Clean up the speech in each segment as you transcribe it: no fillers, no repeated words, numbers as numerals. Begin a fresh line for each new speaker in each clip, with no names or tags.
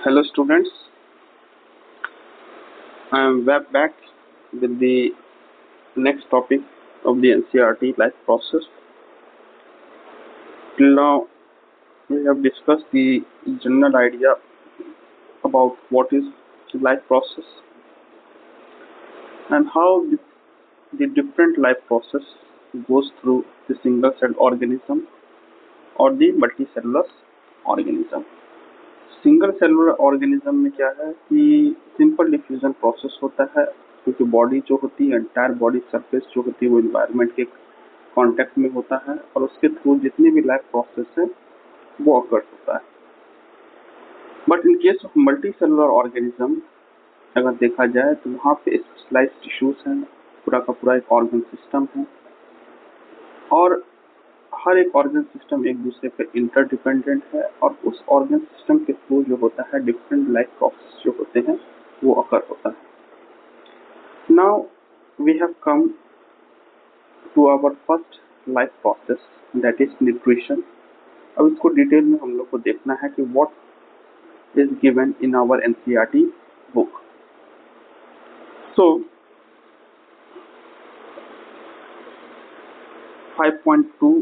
Hello students, I am back with the next topic of the NCERT life process. Till now we have discussed the general idea about what is life process and how the different life process goes through the single cell organism or the multicellular organism. Single cellular organism में क्या है कि simple diffusion process होता है, क्योंकि body जो होती है एंटायर बॉडी सरफेस जो होती है वो इन्वायरमेंट के कांटेक्ट में होता है और उसके थ्रू जितनी भी लाइफ प्रोसेस है वो अकर होता है. But in case of multi cellular organism अगर देखा जाए तो वहाँ पे स्पेशलाइज टिश्यूज हैं, पूरा का पूरा एक ऑर्गन सिस्टम है और हर एक ऑर्गन सिस्टम एक दूसरे पे इंटरडिपेंडेंट है और उस ऑर्गन सिस्टम के थ्रू जो होता है डिफरेंट लाइफ प्रोसेस जो होते हैं वो अकर होता है. Now we have come to our first life process that is nutrition. अब इसको डिटेल में हम लोग को देखना है कि what is given in our NCERT book. So 5.2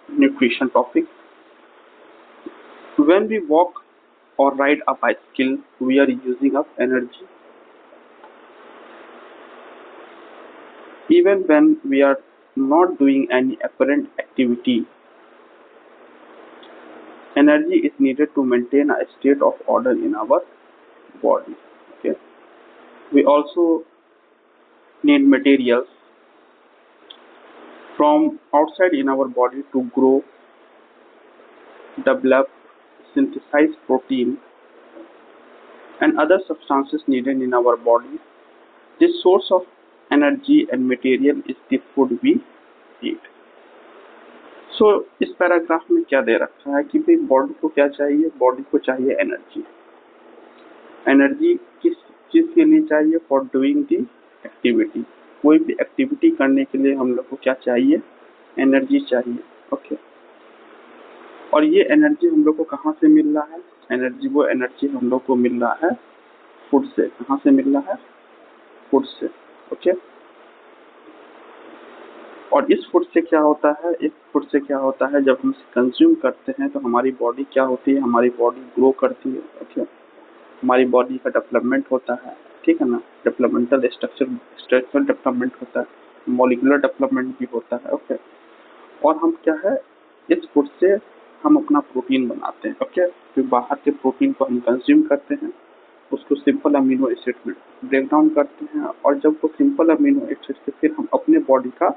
nutrition topic. When we walk or ride a bicycle, we are using up energy. Even when we are not doing any apparent activity, energy is needed to maintain a state of order in our body. Okay. We also need materials from outside in our body to grow, develop, synthesize protein and other substances needed in our body. This source of energy and material is the food we eat. So इस paragraph में क्या दे रखा है कि भाई body को क्या चाहिए, बॉडी को चाहिए एनर्जी. एनर्जी किस चीज के लिए चाहिए? For doing the activity. कोई भी एक्टिविटी करने के लिए हम लोग को क्या चाहिए? एनर्जी चाहिए. ओके. और ये एनर्जी हम लोग को कहाँ से मिल रहा है? वो एनर्जी हम लोग को मिल रहा है फूड से. कहाँ से मिल रहा है? फूड से. ओके. और इस फूड से क्या होता है? जब हम कंज्यूम करते हैं तो हमारी बॉडी क्या होती है? हमारी बॉडी ग्रो करती है. ओके. हमारी बॉडी का डेवलपमेंट होता है, ठीक है ना. डेवलपमेंटल स्ट्रक्चरल डेवलपमेंट होता है, मॉलिक्यूलर डेवलपमेंट भी होता है. ओके. और हम क्या है, इस फूड से हम अपना प्रोटीन बनाते हैं. ओके. फिर बाहर के प्रोटीन को हम कंज्यूम करते हैं, उसको सिंपल अमीनो एसिड में ब्रेक डाउन करते हैं और जब वो सिंपल अमीनो एसिड से फिर हम अपने बॉडी का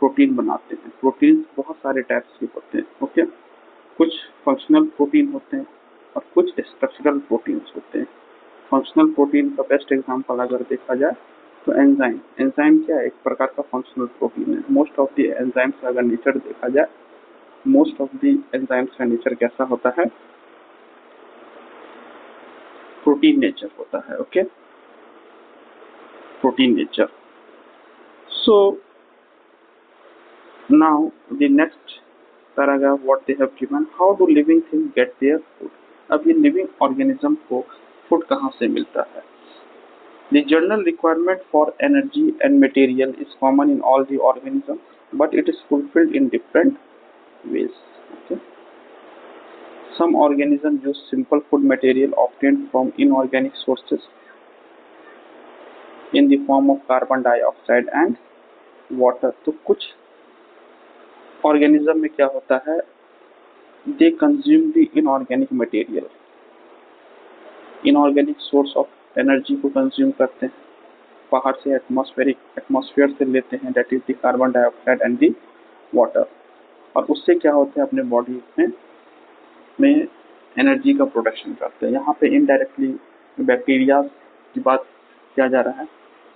प्रोटीन बनाते हैं. प्रोटीन बहुत सारे टाइप्स के होते हैं. ओके. कुछ फंक्शनल प्रोटीन होते हैं और कुछ स्ट्रक्चरल प्रोटीन्स होते हैं. फंक्शनल प्रोटीन का बेस्ट एग्जांपल अगर देखा जाए तो एंजाइम क्या है? एक प्रकार का फंक्शनल प्रोटीन है. मोस्ट ऑफ द एंजाइम्स का अगर नेचर देखा जाए, मोस्ट ऑफ द एंजाइम्स का नेचर कैसा होता है? प्रोटीन नेचर होता है. Okay. Protein nature. So now the next paragraph what they have given, how do living things get their food. अब ये लिविंग ऑर्गेनिज्म को फूड कहाँ से मिलता है? The general requirement for energy and material is common in all the organisms, but it is fulfilled in different ways. Okay. Some organisms use simple food material obtained from inorganic sources in the form of carbon dioxide and water. तो कुछ organism में क्या होता है? They consume the inorganic material, inorganic source of energy को consume करते हैं, बाहर से एटमॉस्फेयर से लेते हैं, that is the carbon dioxide and the water. और उससे क्या होता है? अपने बॉडी में एनर्जी का प्रोडक्शन करते हैं. यहाँ पे इनडायरेक्टली बैक्टीरिया की बात किया जा रहा है,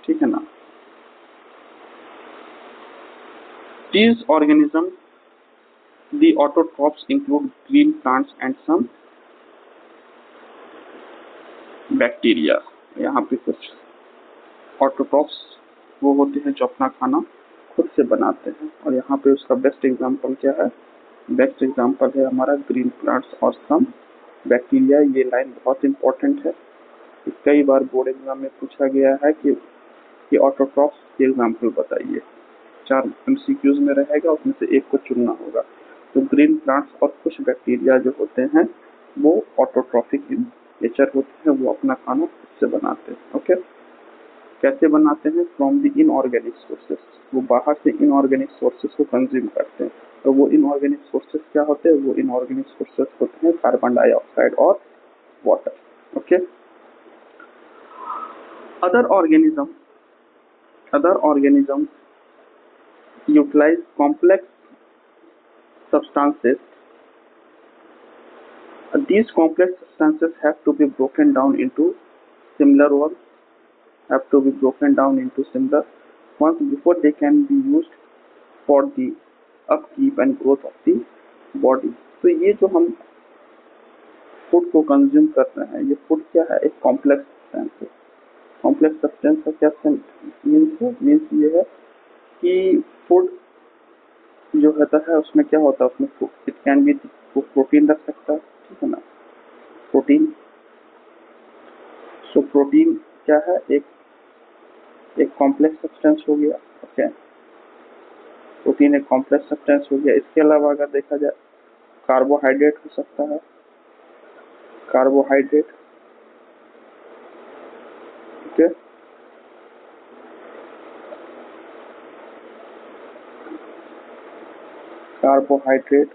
ठीक है ना. These organisms, the autotrophs, include green plants and some bacteria. यहाँ पे कुछ ऑटोट्रॉफ्स वो होते हैं जो अपना खाना खुद से बनाते हैं और यहाँ पे उसका बेस्ट एग्जांपल क्या है? बेस्ट एग्जांपल है हमारा ग्रीन प्लांट्स और सम बैक्टीरिया, ये लाइन बहुत इंपॉर्टेंट है। कई बार बोर्ड एग्जाम में पूछा गया है कि ये ऑटोट्रॉफ्स के एग्जाम्पल बताइए। 4 एमसीक्यूज में रहेगा, उसमें से एक को चुनना होगा। तो ग्रीन प्लांट्स और कुछ बैक्टीरिया जो होते हैं वो ऑटोट्रॉफिक इन नेचर होते हैं, वो अपना खाना खुद से बनाते हैं। ओके, कैसे बनाते हैं? फ्रॉम द इनऑर्गेनिक सोर्सेस, वो बाहर से इनऑर्गेनिक सोर्सेस को कंज्यूम करते हैं। तो वो इनऑर्गेनिक सोर्सेस क्या होते हैं? वो इनऑर्गेनिक सोर्सेस होते हैं कार्बन डाइऑक्साइड और water. Okay, other organism utilize complex substances. These complex substances have to be broken down into similar ones, ones before they can be used for the upkeep and growth of the body. तो ये जो हम food को consume कर रहे हैं, ये food क्या है? एक कॉम्प्लेक्स सब्सटेंस है। कॉम्प्लेक्स सब्सटेंस का क्या मीन्स ये है कि फूड जो होता है उसमें क्या होता है? उसमें इट कैन बी प्रोटीन रख सकता है, ठीक है ना? प्रोटीन, सो प्रोटीन क्या है? एक कॉम्प्लेक्स सब्सटेंस हो गया। ओके, प्रोटीन एक कॉम्प्लेक्स सब्सटेंस हो गया। इसके अलावा अगर देखा जाए कार्बोहाइड्रेट हो सकता है, कार्बोहाइड्रेट। Okay, carbohydrate.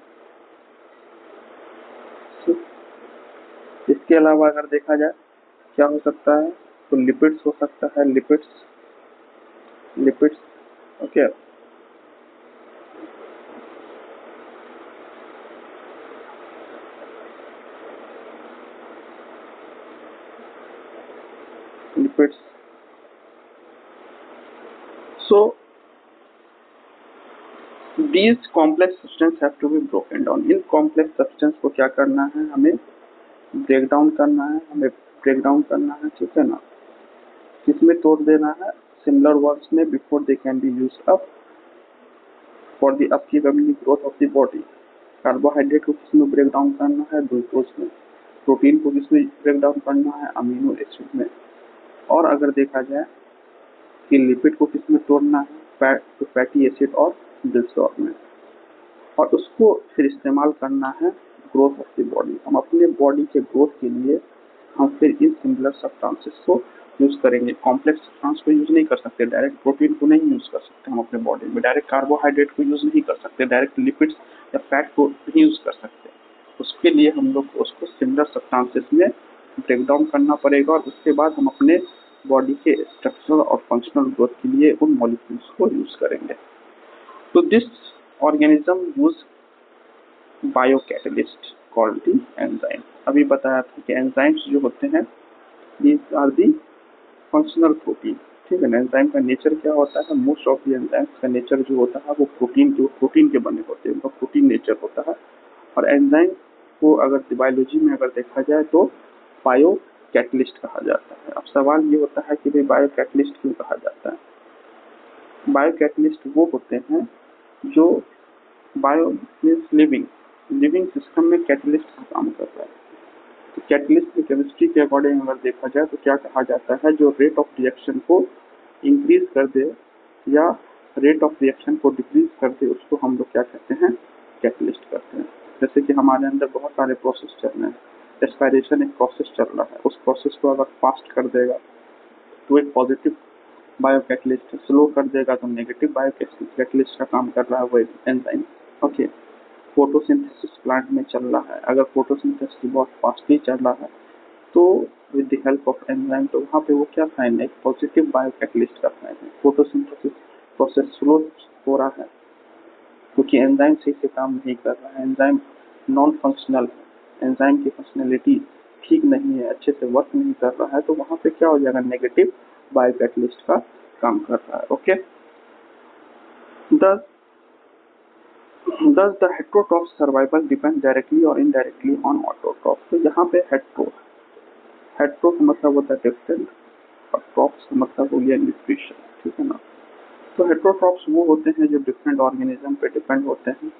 इसके अलावा अगर देखा जाए क्या हो सकता है? तो लिपिड्स हो सकता है, lipids. Okay, lipids. So these complex substance have to be broken down. In complex substance को क्या करना है? हमें ब्रेक डाउन करना है, ठीक है ना? किसमें तोड़ देना है? सिमिलर वर्ड्स में, before they can be used up for the upkeep and growth of the body. Carbohydrate को किसमें ब्रेक डाउन करना है? ग्लूकोज में। प्रोटीन को किसमें ब्रेक डाउन करना है? अमीनो एसिड में। और अगर देखा जाए कि लिपिड को किसमें तोड़ना है? फैटी एसिड और ग्लिसरॉल में। और उसको फिर इस्तेमाल करना है ग्रोथ ऑफ द बॉडी। हम अपने बॉडी के ग्रोथ के लिए हम फिर इन सिमिलर सब्सटेंसेस को यूज करेंगे। कॉम्प्लेक्स सब्सटेंस को यूज नहीं कर सकते, डायरेक्ट प्रोटीन को नहीं यूज कर सकते हम अपने बॉडी में, डायरेक्ट कार्बोहाइड्रेट को यूज नहीं कर सकते, डायरेक्ट लिपिड्स या फैट को नहीं यूज कर सकते। उसके लिए हम लोग उसको सिमिलर सब्सटेंसेस में ब्रेक डाउन करना पड़ेगा और उसके बाद हम अपने बॉडी के स्ट्रक्चरल और फंक्शनल ग्रोथ के लिए उन मॉलिक्यूल्स को यूज करेंगे। तो this organism use biocatalyst called the enzyme. अभी बताया था कि एंजाइम्स जो होते हैं these are the functional protein, ठीक है ना? एंजाइम का नेचर क्या होता है? मोस्ट ऑफ द एंजाइम्स का नेचर जो होता है वो प्रोटीन के बने होते हैं, उनका प्रोटीन नेचर होता है। और एंजाइम को अगर बायोलॉजी में अगर देखा जाए तो बायो कैटलिस्ट कहा जाता है। अब सवाल ये होता है कि भाई बायो कैटलिस्ट क्यों कहा जाता है? बायो कैटलिस्ट वो होते हैं जो बायो मीन्स लिविंग सिस्टम में कैटलिस्ट का काम कर रहा है। तो कैटलिस्ट की केमिस्ट्री के अकॉर्डिंग अगर देखा जाए तो क्या कहा जाता है? जो रेट ऑफ रिएक्शन को इंक्रीज कर दे या रेट ऑफ रिएक्शन को डिक्रीज कर दे, उसको हम लोग क्या कहते हैं? कैटलिस्ट कहते हैं। जैसे कि हमारे अंदर बहुत सारे प्रोसेस चल रहे हैं, रेस्पिरेशन एक प्रोसेस चल रहा है, उस प्रोसेस को अगर फास्ट कर देगा तो एक पॉजिटिव बायो कैटलिस्ट, स्लो कर देगा तो नेगेटिव बायो कैटलिस्ट का काम कर रहा है वो एंजाइम। ओके, फोटोसिंथेसिस प्लांट में चल रहा है, अगर फोटोसिंथेसिस बहुत फास्टली चल रहा है तो with the help of enzyme, तो वहाँ पे वो क्या साइन है? पॉजिटिव बायो कैटलिस्ट का साइन है। फोटोसिंथेसिस प्रोसेस स्लो हो रहा है क्योंकि एंजाइम सही से काम नहीं कर रहा है, एंजाइम नॉन फंक्शनल है, एंजाइम की फंक्शनलिटी ठीक नहीं है, अच्छे से वर्क नहीं कर रहा है, तो वहाँ पे क्या हो जाएगा? नेगेटिव बायो कैटलिस्ट का काम कर रहा है। Okay, Thus the heterotroph's survival depends directly or indirectly on autotroph। तो यहाँ पे हेट्रो का मतलब होता है डिफरेंट और ट्रॉप्स का मतलब हो गया न्यूट्रिशन, ठीक है ना? तो हेट्रोट्रॉप्स वो होते हैं जो डिफरेंट ऑर्गेनिज्म पे डिपेंड होते हैं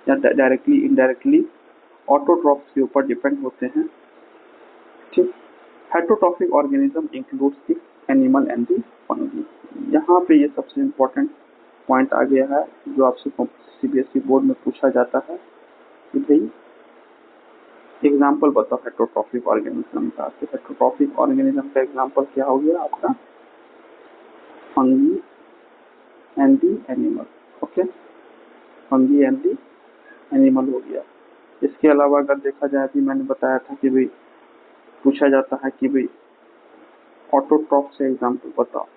या डायरेक्टली इनडायरेक्टली ऑटोट्रॉफ्स के ऊपर डिपेंड होते हैं। ठीक, heterotrophic organism includes the animal and the fungi. यहाँ पे ये सबसे इम्पोर्टेंट पॉइंट आ गया है जो आपसे सीबीएसई बोर्ड में पूछा जाता है कि भाई एग्जाम्पल बताओ हेटरोट्रॉफिक ऑर्गेनिज्म का। तो हेटरोट्रॉफिक ऑर्गेनिज्म का एग्जाम्पल क्या हो गया आपका, fungi and the animal. Okay, fungi and the animal हो गया। इसके अलावा अगर देखा जाए भी मैंने बताया था कि भाई पूछा जाता है कि भाई ऑटोट्रॉफ से एग्जाम्पल बताओ,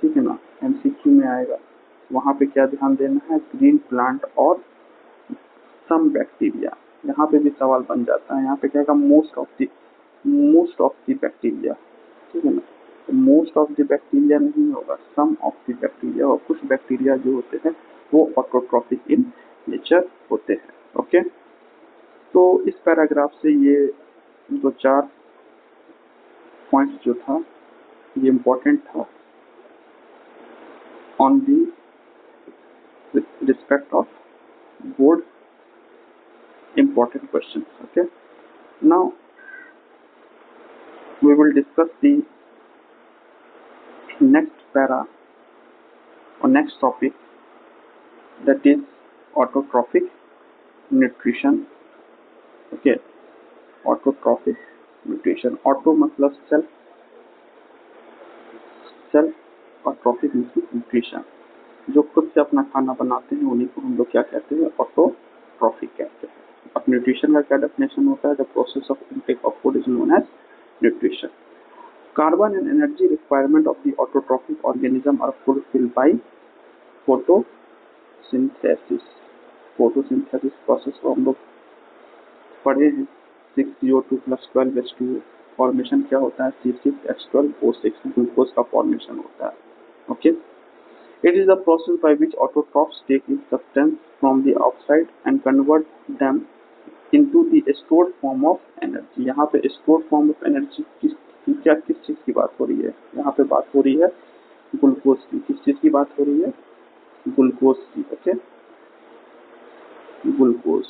ठीक है ना, एमसीक्यू में आएगा। वहां पे क्या ध्यान देना है, ग्रीन प्लांट और सम बैक्टीरिया। यहाँ पे भी सवाल बन जाता है, यहाँ पे क्या मोस्ट ऑफ द बैक्टीरिया, ठीक है ना। तो मोस्ट ऑफ द बैक्टीरिया नहीं होगा, सम ऑफ द बैक्टीरिया, और कुछ बैक्टीरिया जो होते हैं वो ऑटोट्रॉफिक इन नेचर होते हैं। ओके, तो इस पैराग्राफ से ये दो चार पॉइंट जो था ये इम्पोर्टेंट था on the respect of board important questions. Okay, now we will discuss the next para or next topic, that is autotrophic nutrition. Okay, autotrophic nutrition, auto मतलब सेल्फ और ट्रॉफिक न्यूट्रिशन, जो खुद से अपना खाना बनाते हैं उन्हीं को हम लोग क्या कहते हैं, ऑटोट्रॉफिक कहते हैं। अब न्यूट्रिशन का क्या डेफिनेशन होता है, the process of intake of food is known as nutrition. Carbon and energy requirement of the autotrophic organism are fulfilled by photosynthesis। photosynthesis process को हम लोग पढ़े हैं, 6CO2 plus 12H2O फॉर्मेशन क्या होता है, C6H12O6 ग्लूकोज का फॉर्मेशन होता है। Okay, it is the process by which autotrophs take in substance from the outside and convert them into the stored form of energy. यहाँ पे स्टोर्ड फॉर्म ऑफ एनर्जी किस चीज की बात हो रही है, यहाँ पे बात हो रही है ग्लूकोज की। किस चीज की बात हो रही है, ग्लूकोज की। Okay, glucose,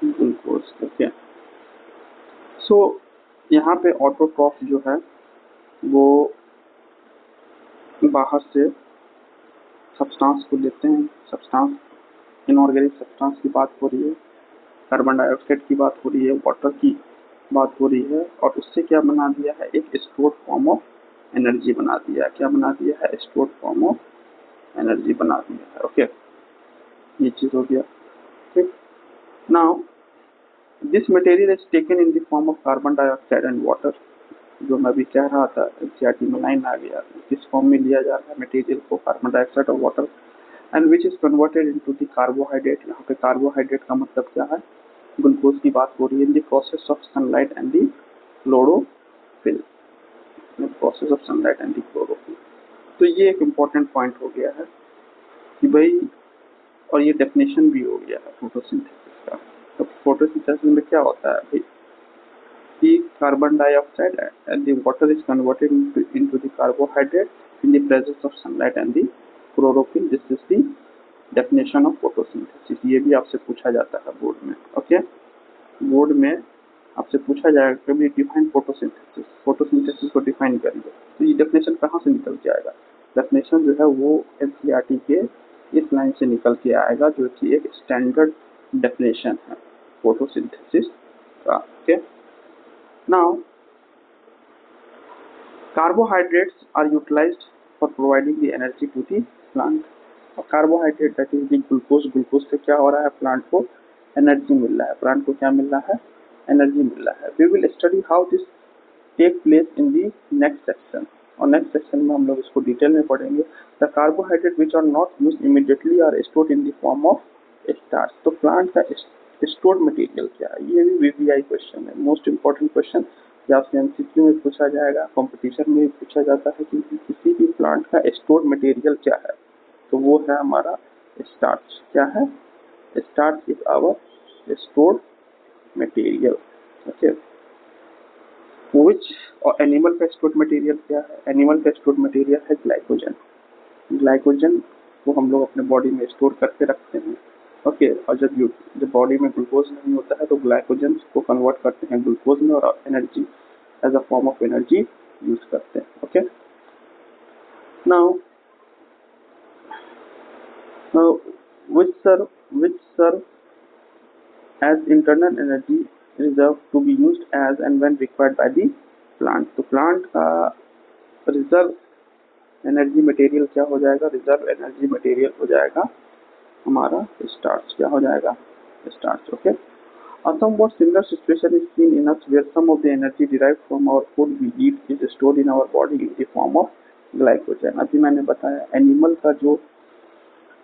glucose. ओके, सो यहाँ पे ऑटोट्रॉफ जो है वो बाहर से सब्सटेंस को लेते हैं, सब्सटेंस इनऑर्गेनिक सब्सटेंस की बात हो रही है, कार्बन डाइऑक्साइड की बात हो रही है, वाटर की बात हो रही है, और उससे क्या बना दिया है, एक स्टोर्ड फॉर्म ऑफ एनर्जी बना दिया है। क्या बना दिया है, स्टोर्ड फॉर्म ऑफ एनर्जी बना दिया है। ओके, ये चीज हो गया। ठीक, now this material is taken in the form of carbon dioxide and water. जो मैं अभी कह रहा था, एनसीईआरटी में लाइन आ गया, किस फॉर्म में लिया जा रहा है मटेरियल को, कार्बन डाइऑक्साइड और water, and which is converted into the carbohydrate. यहाँ पे कार्बोहाइड्रेट का मतलब क्या है, ग्लूकोज की बात हो रही है, in the process of sunlight and the chlorophyll, process of sunlight and the chlorophyll. तो ये एक इम्पोर्टेंट पॉइंट हो गया है कि भाई, और ये डेफिनेशन भी हो गया है फोटोसिंथेसिस का। तो फोटोसिंथेसिस में क्या होता है भाई, कि carbon dioxide and the water is converted into the carbohydrate in the presence of sunlight and the chlorophyll. This is the definition of photosynthesis. ये भी आपसे पूछा जाता है बोर्ड में। ओके, बोर्ड में आपसे पूछा जाएगा कभी डिफाइन फोटोसिंथेसिस, फोटोसिंथेसिस को डिफाइन करिए। तो ये डेफिनेशन कहाँ से निकल के आएगा, डेफिनेशन जो है वो एनसीईआरटी के इस लाइन से निकल के आएगा, जो कि एक स्टैंडर्ड डेफिनेशन है फोटोसिंथेसिस का। Okay, now carbohydrates are utilized for providing the energy to the plant. और carbohydrate that is the glucose, glucose से क्या हो रहा है, प्लांट को एनर्जी मिल रहा है, प्लांट को क्या मिल रहा है, एनर्जी मिल रहा है। We will study how this take place in the next section, और नेक्स्ट सेक्शन में हम लोग इसको डिटेल में पढ़ेंगे। The carbohydrate which are not used immediately are stored in the form of starch. तो प्लांट का स्टोर्ड मटेरियल क्या है, ये भी वीवीआई क्वेश्चन है, मोस्ट इंपॉर्टेंट क्वेश्चन, या आपसे एमसीक्यू में पूछा जाएगा, कंपटीशन में भी पूछा जाता है कि किसी भी प्लांट का स्टोर्ड मटेरियल क्या है। तो वो है हमारा स्टार्च। क्या है, starch is our stored material. Okay, which, और एनिमल का स्टोर्ड मटेरियल क्या है, एनिमल का स्टोर्ड मटेरियल है ग्लाइकोजन। ग्लाइकोजन को हम लोग अपने बॉडी में स्टोर करके रखते हैं। ओके, और जब बॉडी में ग्लूकोज नहीं होता है तो ग्लाइकोजन को कन्वर्ट करते हैं ग्लूकोज में और energy as a form of energy use करते हैं। Okay, now which serve as internal energy reserve to be used as and when required by the plant। तो प्लांट का रिजर्व एनर्जी मटेरियल क्या हो जाएगा, रिजर्व एनर्जी मटेरियल हो जाएगा हमारा स्टार्च। क्या हो जाएगा, starch. Okay, a somewhat similar situation is seen in us where some of the energy derived from our food we eat is stored in our body in the form of glycogen। अभी मैंने बताया animal का जो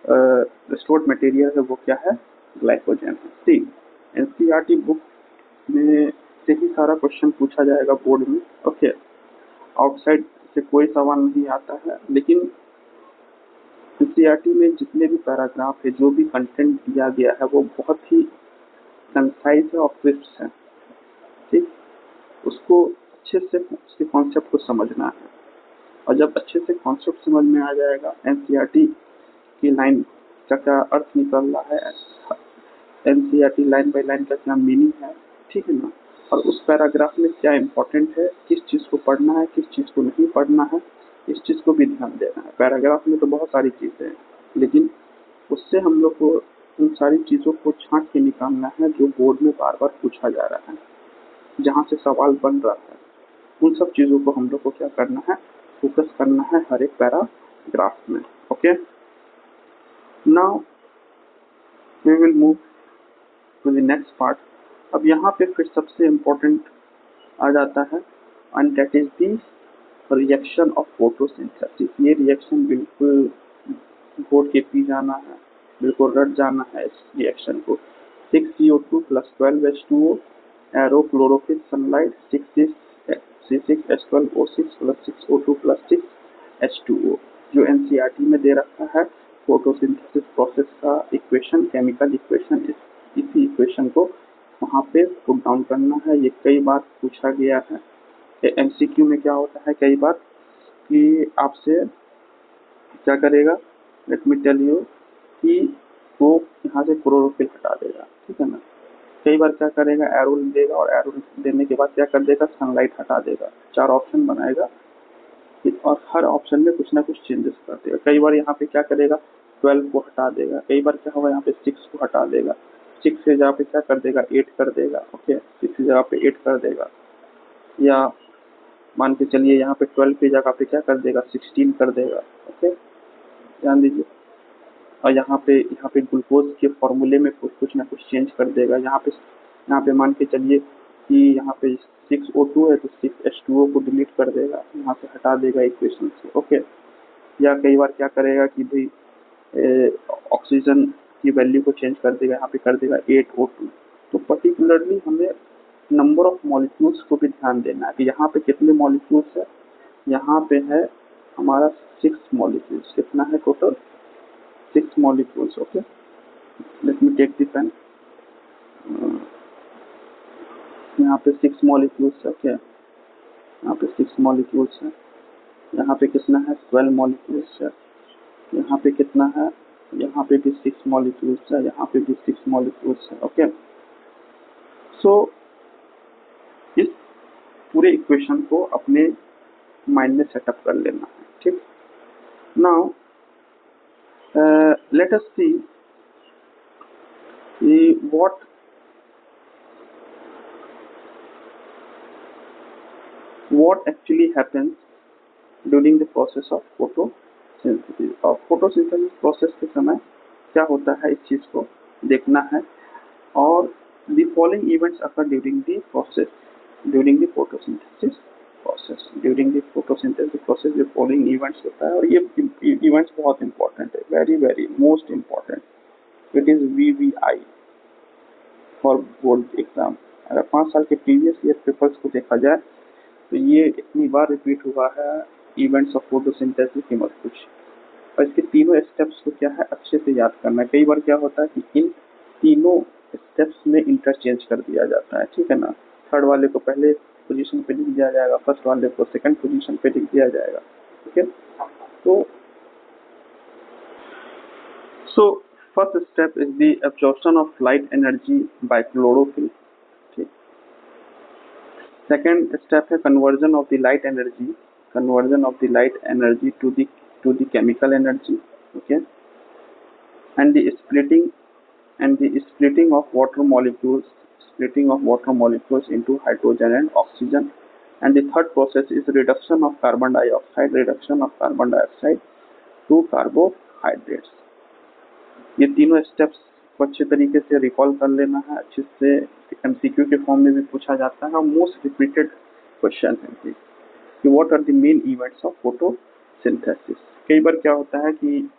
stored material है वो क्या है, glycogen है। सी एनसीईआरटी बुक में से ही सारा क्वेश्चन पूछा जाएगा बोर्ड में। ओके, आउटसाइड से कोई सवाल नहीं आता है, लेकिन एनसीईआरटी में जितने भी पैराग्राफ है, जो भी कंटेंट दिया गया है वो बहुत ही कंसाइज है और क्रिस्प है। ठीक, उसको अच्छे से उसके कॉन्सेप्ट को समझना है, और जब अच्छे से कॉन्सेप्ट समझ में आ जाएगा एनसीईआरटी की लाइन का क्या अर्थ निकल रहा है, एनसीईआरटी लाइन बाय लाइन का क्या मीनिंग है, ठीक है ना, और उस पैराग्राफ में क्या इम्पोर्टेंट है, किस चीज़ को पढ़ना है, किस चीज़ को नहीं पढ़ना है, इस चीज़ को भी ध्यान देना है। पैराग्राफ में तो बहुत सारी चीज़ें हैं, लेकिन उससे हम लोग को उन सारी चीज़ों को छांट के निकालना है जो बोर्ड में बार बार पूछा जा रहा है, जहाँ से सवाल बन रहा है। उन सब चीज़ों को हम लोग को क्या करना है, फोकस करना है हर एक पैराग्राफ में। Okay, now we will move to the next part. अब यहाँ पे फिर सबसे इम्पोर्टेंट आ जाता है, and that is the reaction of photosynthesis. ये रिएक्शन बिल्कुल घोट के पी जाना है, बिल्कुल रट जाना है इस रिएक्शन को। 6CO2 + 12H2O arrow chlorophyll sunlight 6C6H12O6 + 6O2 + 6H2O, जो एनसीईआरटी में दे रखा है फोटोसिंथेसिस प्रोसेस का इक्वेशन, केमिकल इक्वेशन। इसी इक्वेशन को वहाँ पे पुट डाउन करना है। ये कई बार पूछा गया है एमसीक्यू में। क्या होता है कई बार कि आपसे क्या करेगा, लेट मी टेल यू, कि वो यहाँ से क्लोरोफिल हटा देगा, ठीक है ना। कई बार क्या करेगा, एरो देगा और एरो देने के बाद क्या कर देगा, सनलाइट हटा देगा। 4 ऑप्शन बनाएगा और हर ऑप्शन में कुछ ना कुछ चेंजेस कर देगा। कई बार यहाँ पे क्या करेगा, 12 को हटा देगा। कई बार क्या होगा, यहाँ पे 6 को हटा देगा। 6 से जगह पे क्या कर देगा, 8 कर देगा। ओके, 6 की जगह पे 8 कर देगा, या मान के चलिए यहाँ पे 12 की जगह पे क्या कर देगा, 16 कर देगा। ओके, ध्यान दीजिए। और यहाँ पे ग्लूकोज के फॉर्मूले में कुछ ना कुछ चेंज कर देगा। यहाँ पे मान के चलिए कि यहाँ पे 6O2 है तो 6H2O को डिलीट कर देगा, यहाँ से हटा देगा इक्वेशन से। ओके, या कई बार क्या करेगा कि भाई ऑक्सीजन की वैल्यू को चेंज कर देगा, यहाँ पे कर देगा 8O2। तो पर्टिकुलरली हमें नंबर ऑफ मॉलिक्यूल्स को भी ध्यान देना है कि यहाँ पे कितने मॉलिक्यूल्स है। यहाँ पे है हमारा 6 मॉलिक्यूल्स। कितना है total, 6 molecules। okay, let me take the pen। यहाँ पे 6 molecules है। okay, यहाँ पे 6 molecules है। यहाँ पे कितना है, 12 molecules है। यहाँ पे कितना है, यहाँ पे भी 6 molecules है, यहाँ पे भी 6 molecules है। ओके, सो इस पूरे इक्वेशन को अपने माइंड में सेटअप कर लेना है। ठीक, now let us see what actually happens during the process of photosynthesis। और photosynthesis process के समय क्या होता है, इस चीज को देखना है। और the following events occur during the photosynthesis process the following events होता है। और ये events बहुत important है, very most important। it is VVI for board exam. अगर 5 साल के प्रीवियस ईयर पेपर्स को देखा जाए तो ये इतनी बार रिपीट हुआ है, इवेंट्स ऑफ फोटोसिंथेसिस की मत कुछ। और इसके तीनों स्टेप्स को क्या है, अच्छे से याद करना है। कई बार क्या होता है कि इन तीनों स्टेप्स में इंटरचेंज कर दिया जाता है, ठीक है ना। थर्ड वाले को पहले पोजीशन पे लिख दिया जाएगा, फर्स्ट वाले को सेकंड पोजीशन पे लिख दिया जाएगा। ठीक है, तो So first step is the absorption of light energy by chlorophyll. Okay. Second step है conversion of the light energy to the chemical energy. Okay. And the splitting of water molecules into hydrogen and oxygen. And the third process is reduction of carbon dioxide to carbohydrates. ये तीनों steps को अच्छे तरीके से recall कर लेना है, अच्छे से एमसीक्यू के फॉर्म में भी पूछा जाता है और मोस्ट रिपीटेड क्वेश्चन है कि what are the main events of photosynthesis. कई बार क्या होता है कि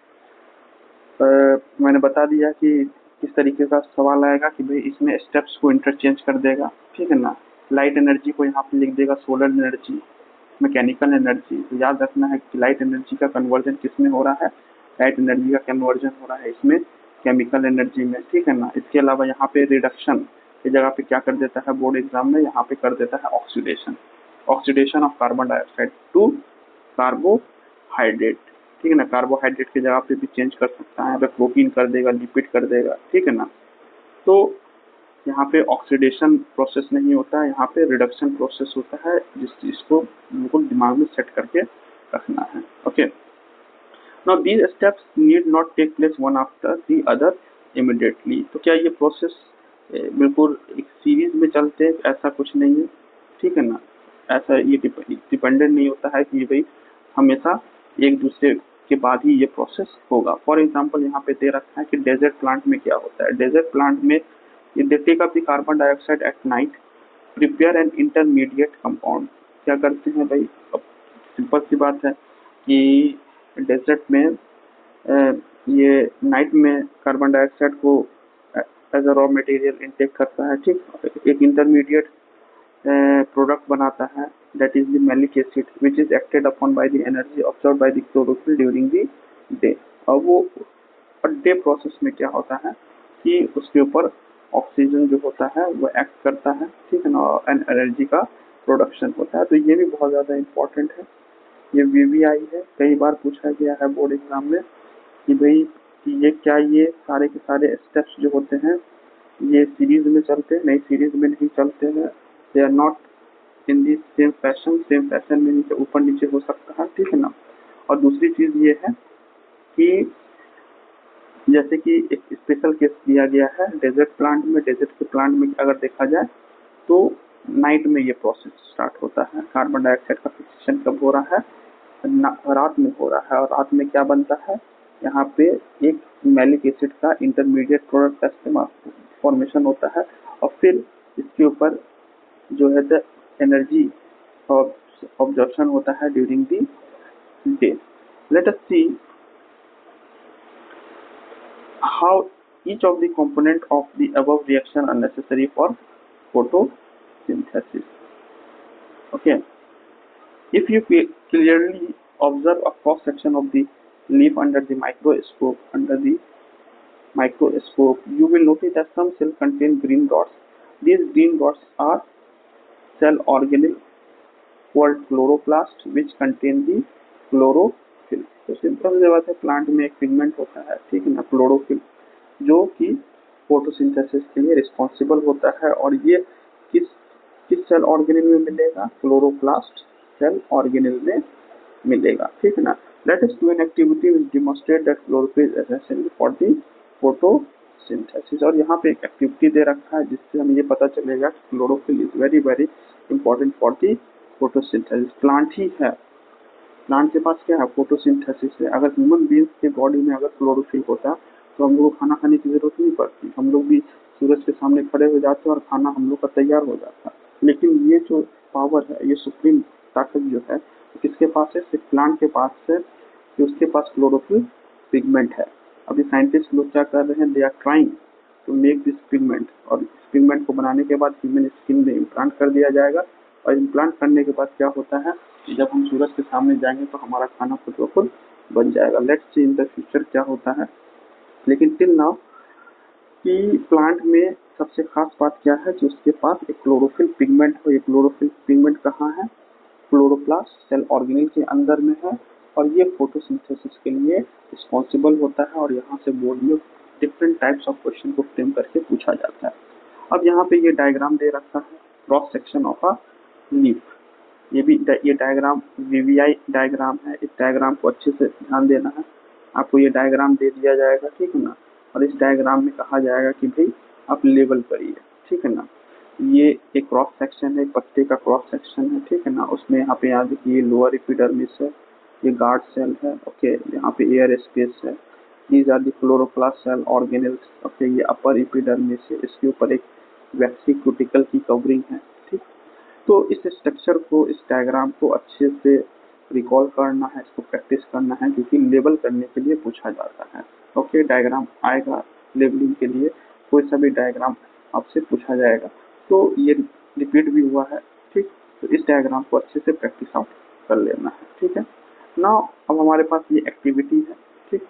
मैंने बता दिया कि किस तरीके का सवाल आएगा कि भाई इसमें स्टेप्स को इंटरचेंज कर देगा, ठीक है ना। लाइट एनर्जी को यहाँ पे लिख देगा सोलर एनर्जी, मैकेनिकल एनर्जी। तो याद रखना है कि लाइट एनर्जी का कन्वर्जन किसमें हो रहा है, लाइट एनर्जी का कन्वर्जन हो रहा है इसमें केमिकल एनर्जी में, ठीक है ना। इसके अलावा यहाँ पे रिडक्शन की जगह पे क्या कर देता है बोर्ड एग्जाम में, यहाँ पे कर देता है oxidation of carbon dioxide to carbohydrate, ठीक है ना। कार्बोहाइड्रेट की जगह पे भी चेंज कर सकता है, प्रोटीन कर देगा, लिपिड कर देगा, ठीक है ना। तो यहाँ पे ऑक्सीडेशन प्रोसेस नहीं होता है, यहाँ पे रिडक्शन प्रोसेस होता है, जिसको बिल्कुल दिमाग में सेट करके रखना है। Okay, now these steps need not take place one after the other immediately. तो क्या ये प्रोसेस बिल्कुल एक सीरीज में चलते हैं, ऐसा कुछ नहीं है, ठीक है ना। ऐसा ये डिपेंडेंट नहीं होता है कि भाई हमेशा एक दूसरे के बाद ही ये प्रोसेस होगा। फॉर एग्जाम्पल यहाँ पे दे रखा है कि डेजर्ट प्लांट में क्या होता है। डेजर्ट प्लांट में they take up the carbon dioxide at night, prepare an intermediate compound। क्या करते हैं भाई, अब सिंपल सी बात है कि डेजर्ट में ये नाइट में कार्बन डाइऑक्साइड को as a raw material intake करता है, ठीक। एक इंटरमीडिएट प्रोडक्ट बनाता है, that is the malic acid which is acted upon by the energy absorbed by the chlorophyll during the day। अब वो डे प्रोसेस में क्या होता है कि उसके ऊपर ऑक्सीजन जो होता है वो एक्ट करता है, ठीक है ना, एंड एनर्जी का प्रोडक्शन होता है। तो ये भी बहुत ज़्यादा इम्पोर्टेंट है, ये वीवीआई है, कई बार पूछा गया है बोर्ड एग्जाम में कि भाई कि ये क्या, ये सारे के सारे स्टेप्स जो होते हैं ये सीरीज में चलते हैं, नहीं सीरीज में नहीं चलते हैं, they are not in the same fashion में नीचे ऊपर नीचे हो सकता है, ठीक है ना। और दूसरी चीज ये है कि जैसे कि एक स्पेशल केस दिया गया है डेजर्ट के प्लांट में अगर देखा जाए तो नाइट में ये प्रोसेस स्टार्ट होता है। कार्बन डाइऑक्साइड का फिक्सेशन कब हो रहा है, रात में हो रहा है। और रात में क्या बनता है, यहाँ पे एक मैलिक एसिड का इंटरमीडिएट प्रोडक्ट का इस्तेमाल फॉर्मेशन होता है, और फिर इसके ऊपर जो है द एनर्जी ऑब्जर्प्शन होता है during the day. Let us see how each of the component of the above reaction are necessary for photosynthesis। Okay, if you clearly observe a cross section of the leaf under the microscope, you will notice that some cells contain green dots। These green dots are cell organelle called chloroplast which contain the chlorophyll। तो simple सी बात है, plant में एक pigment होता है, ठीक है ना, क्लोरोफिल, जो कि फोटोसिंथेसिस के लिए रिस्पॉन्सिबल होता है। और ये किस किस सेल ऑर्गेनेल में मिलेगा, क्लोरोप्लास्ट सेल ऑर्गेनेल में मिलेगा, ठीक है ना। Let us do an activity which demonstrate that chlorophyll is essential for the photosynthesis. और यहाँ पे एक एक्टिविटी दे रखा है जिससे हमें ये पता चलेगा कि chlorophyll is very very important for the photosynthesis. Plant ही है, प्लांट के पास क्या है, फोटोसिंथेसिस है। अगर ह्यूमन बींग्स के बॉडी में अगर क्लोरोफिल होता तो हम लोग को खाना खाने की जरूरत नहीं पड़ती, हम लोग भी सूरज के सामने खड़े हो जाते और खाना हम लोग का तैयार हो जाता। लेकिन ये जो पावर है, ये सुप्रीम ताकत जो है किसके पास है, सिर्फ प्लांट के पास है कि उसके पास क्लोरोफिल पिगमेंट है। अभी साइंटिस्ट लोग क्या कर रहे हैं, they are trying to make this pigment, और इस पिगमेंट को बनाने के बाद ह्यूमन स्किन में इम्प्लांट कर दिया जाएगा। और इम्प्लांट करने के बाद क्या होता है कि जब हम सूरज के सामने जाएंगे तो हमारा खाना खुद ब खुद बन जाएगा। Let's see in the future क्या होता है। लेकिन टिल नाउ कि प्लांट में सबसे खास बात क्या है कि उसके पास एक क्लोरोफिल पिगमेंट हो। ये क्लोरोफिल पिगमेंट कहाँ है, क्लोरोप्लास्ट सेल ऑर्गेनेल के अंदर में है, और ये फोटोसिंथेसिस के लिए रिस्पॉन्सिबल होता है और यहाँ से बोर्ड में डिफरेंट टाइप्स ऑफ क्वेश्चन को फ्रेम करके पूछा जाता है। अब यहाँ पे ये डायग्राम दे रखा है, cross section of a leaf. ये डायग्राम वीवीआई डायग्राम है। इस डायग्राम को अच्छे से ध्यान देना है। आपको ये डायग्राम दे दिया जाएगा, ठीक है ना, और इस डायग्राम में कहा जाएगा कि भाई आप लेबल करिए, ठीक है ना। ये एक क्रॉस सेक्शन है, पत्ते का क्रॉस सेक्शन है, ठीक है ना। उसमें यहाँ पे याद देखिए लोअर एपिडर्मिस है, ये गार्ड सेल है, ओके। यहाँ पे एयर स्पेस है, these are the chloroplast cell organelles, okay. ये अपर एपिडर्मिस है, इसके ऊपर एक वैक्सी क्यूटिकल की कवरिंग है, ठीक। तो इस स्ट्रक्चर को, इस डायग्राम को अच्छे से रिकॉल करना है, इसको प्रैक्टिस करना है, क्योंकि लेबल करने के लिए पूछा जाता है, ओके। डायग्राम आएगा लेबलिंग के लिए, कोई सा भी डायग्राम आपसे पूछा जाएगा। तो ये रिपीट भी हुआ है, ठीक। तो इस डायग्राम को अच्छे से प्रैक्टिस आउट कर लेना है, ठीक है ना। अब हमारे पास ये एक्टिविटी है, ठीक।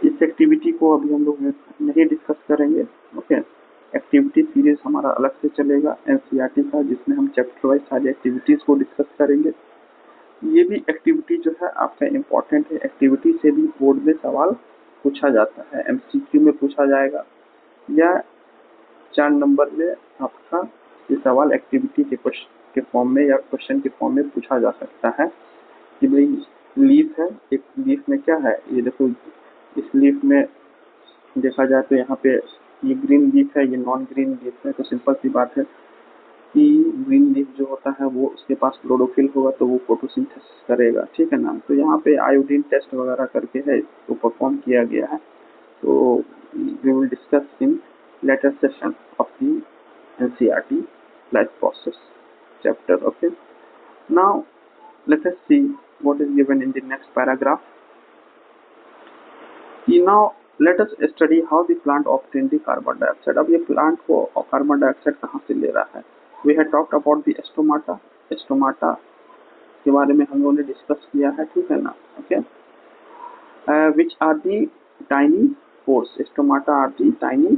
इस एक्टिविटी को अभी हम लोग नहीं डिस्कस करेंगे, ओके। एक्टिविटी सीरीज हमारा अलग से चलेगा एनसीईआरटी का, जिसमें हम चैप्टर वाइज सारी एक्टिविटीज को डिस्कस करेंगे। ये भी एक्टिविटी जो है आपका इम्पोर्टेंट है। एक्टिविटी से भी बोर्ड में सवाल पूछा जाता है, एमसीक्यू में पूछा जाएगा, या 4 नंबर में आपका ये सवाल एक्टिविटी के फॉर्म में या क्वेश्चन के फॉर्म में पूछा जा सकता है कि भाई लीफ है, एक लीफ में क्या है, ये देखो। इस लीफ में देखा जाए तो यहाँ पे ये ग्रीन लीफ है, ये नॉन ग्रीन लीफ है। तो सिंपल सी बात है कि ग्रीन लीफ जो होता है वो उसके पास क्लोरोफिल होगा, तो वो फोटोसिंथेसिस करेगा, ठीक है ना। तो यहाँ पे आयोडीन टेस्ट वगैरह करके है इसको परफॉर्म किया गया है। तो we will discuss in later session of the NCERT life process chapter, okay. Now let us see what is given in the next paragraph. Now let us study how the plant obtain the carbon dioxide. अब ये plant को carbon dioxide कहाँ से ले रहा है। We had talked about the stomata. Stomata के बारे में हम लोगों ने डिस्कस किया है, ठीक है ना, okay. Which are the tiny pores? Stomata are the tiny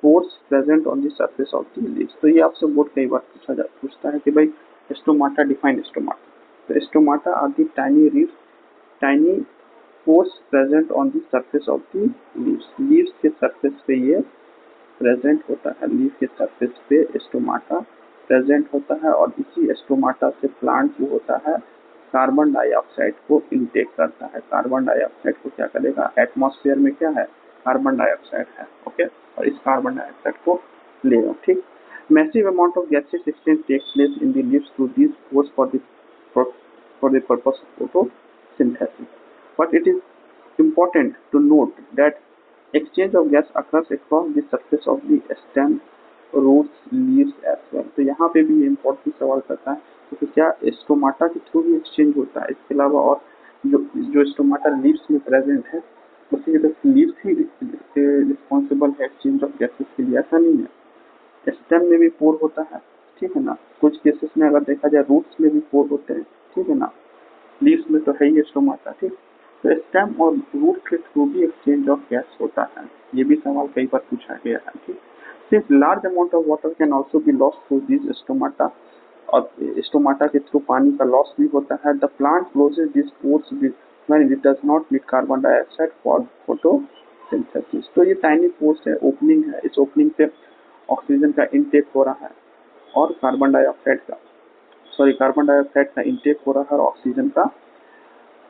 pores present on the surface of the leaves. तो ये आपसे बोर्ड कई बार पूछता है कि भाई स्टोमाटा, डिफाइन स्टोमाटा। तो stomata are the tiny pores present on the surface of the leaves. Leaves के सरफेस पे ये प्रेजेंट होता है, लीव के सरफेस पे स्टोमाटा प्रेजेंट होता है। और इसी स्टोमाटा से प्लांट जो होता है कार्बन डाइऑक्साइड को इनटेक करता है। कार्बन डाइऑक्साइड को क्या करेगा, एटमॉस्फेयर में क्या है, कार्बन डाइऑक्साइड है, ओके। और इस कार्बन डाइऑक्साइड को लेगा, ठीक। Massive amount of gases exchange takes place in the leaves through this pores for the purpose of photosynthesis. But it is important to note that exchange of gas occurs across the surface of the stem, roots, leaves as well. तो यहाँ पे भी important सवाल करता है तो क्या stomata के थ्रू भी एक्सचेंज होता है। इसके अलावा और जो स्टोमाटा लीव्स में प्रेजेंट है उसी की तरफ लीव्स ही रिस्पॉन्सिबल है एक्सचेंज ऑफ गैसेस के लिए, ऐसा नहीं है। स्टेम में भी पोर होता है, ठीक है ना। कुछ केसेस में अगर देखा जाए रूट्स में भी पोर होते हैं, ठीक है ना। लीव्स में तो है ही स्टोमाटा, ठीक। तो स्टेम और रूट के थ्रू भी एक्सचेंज ऑफ गैस होता है। ये भी सवाल कई बार पूछा गया है, ठीक। Since large amount of water can also be lost through this stomata, और स्टोमाटा के थ्रू पानी का लॉस भी होता है। The plant closes this pores when it does not need carbon dioxide for photosynthesis. तो ये टाइनी पोर्स है, ओपनिंग है, इस ओपनिंग से ऑक्सीजन का इनटेक हो रहा है और कार्बन डाइऑक्साइड का इनटेक हो रहा है और ऑक्सीजन का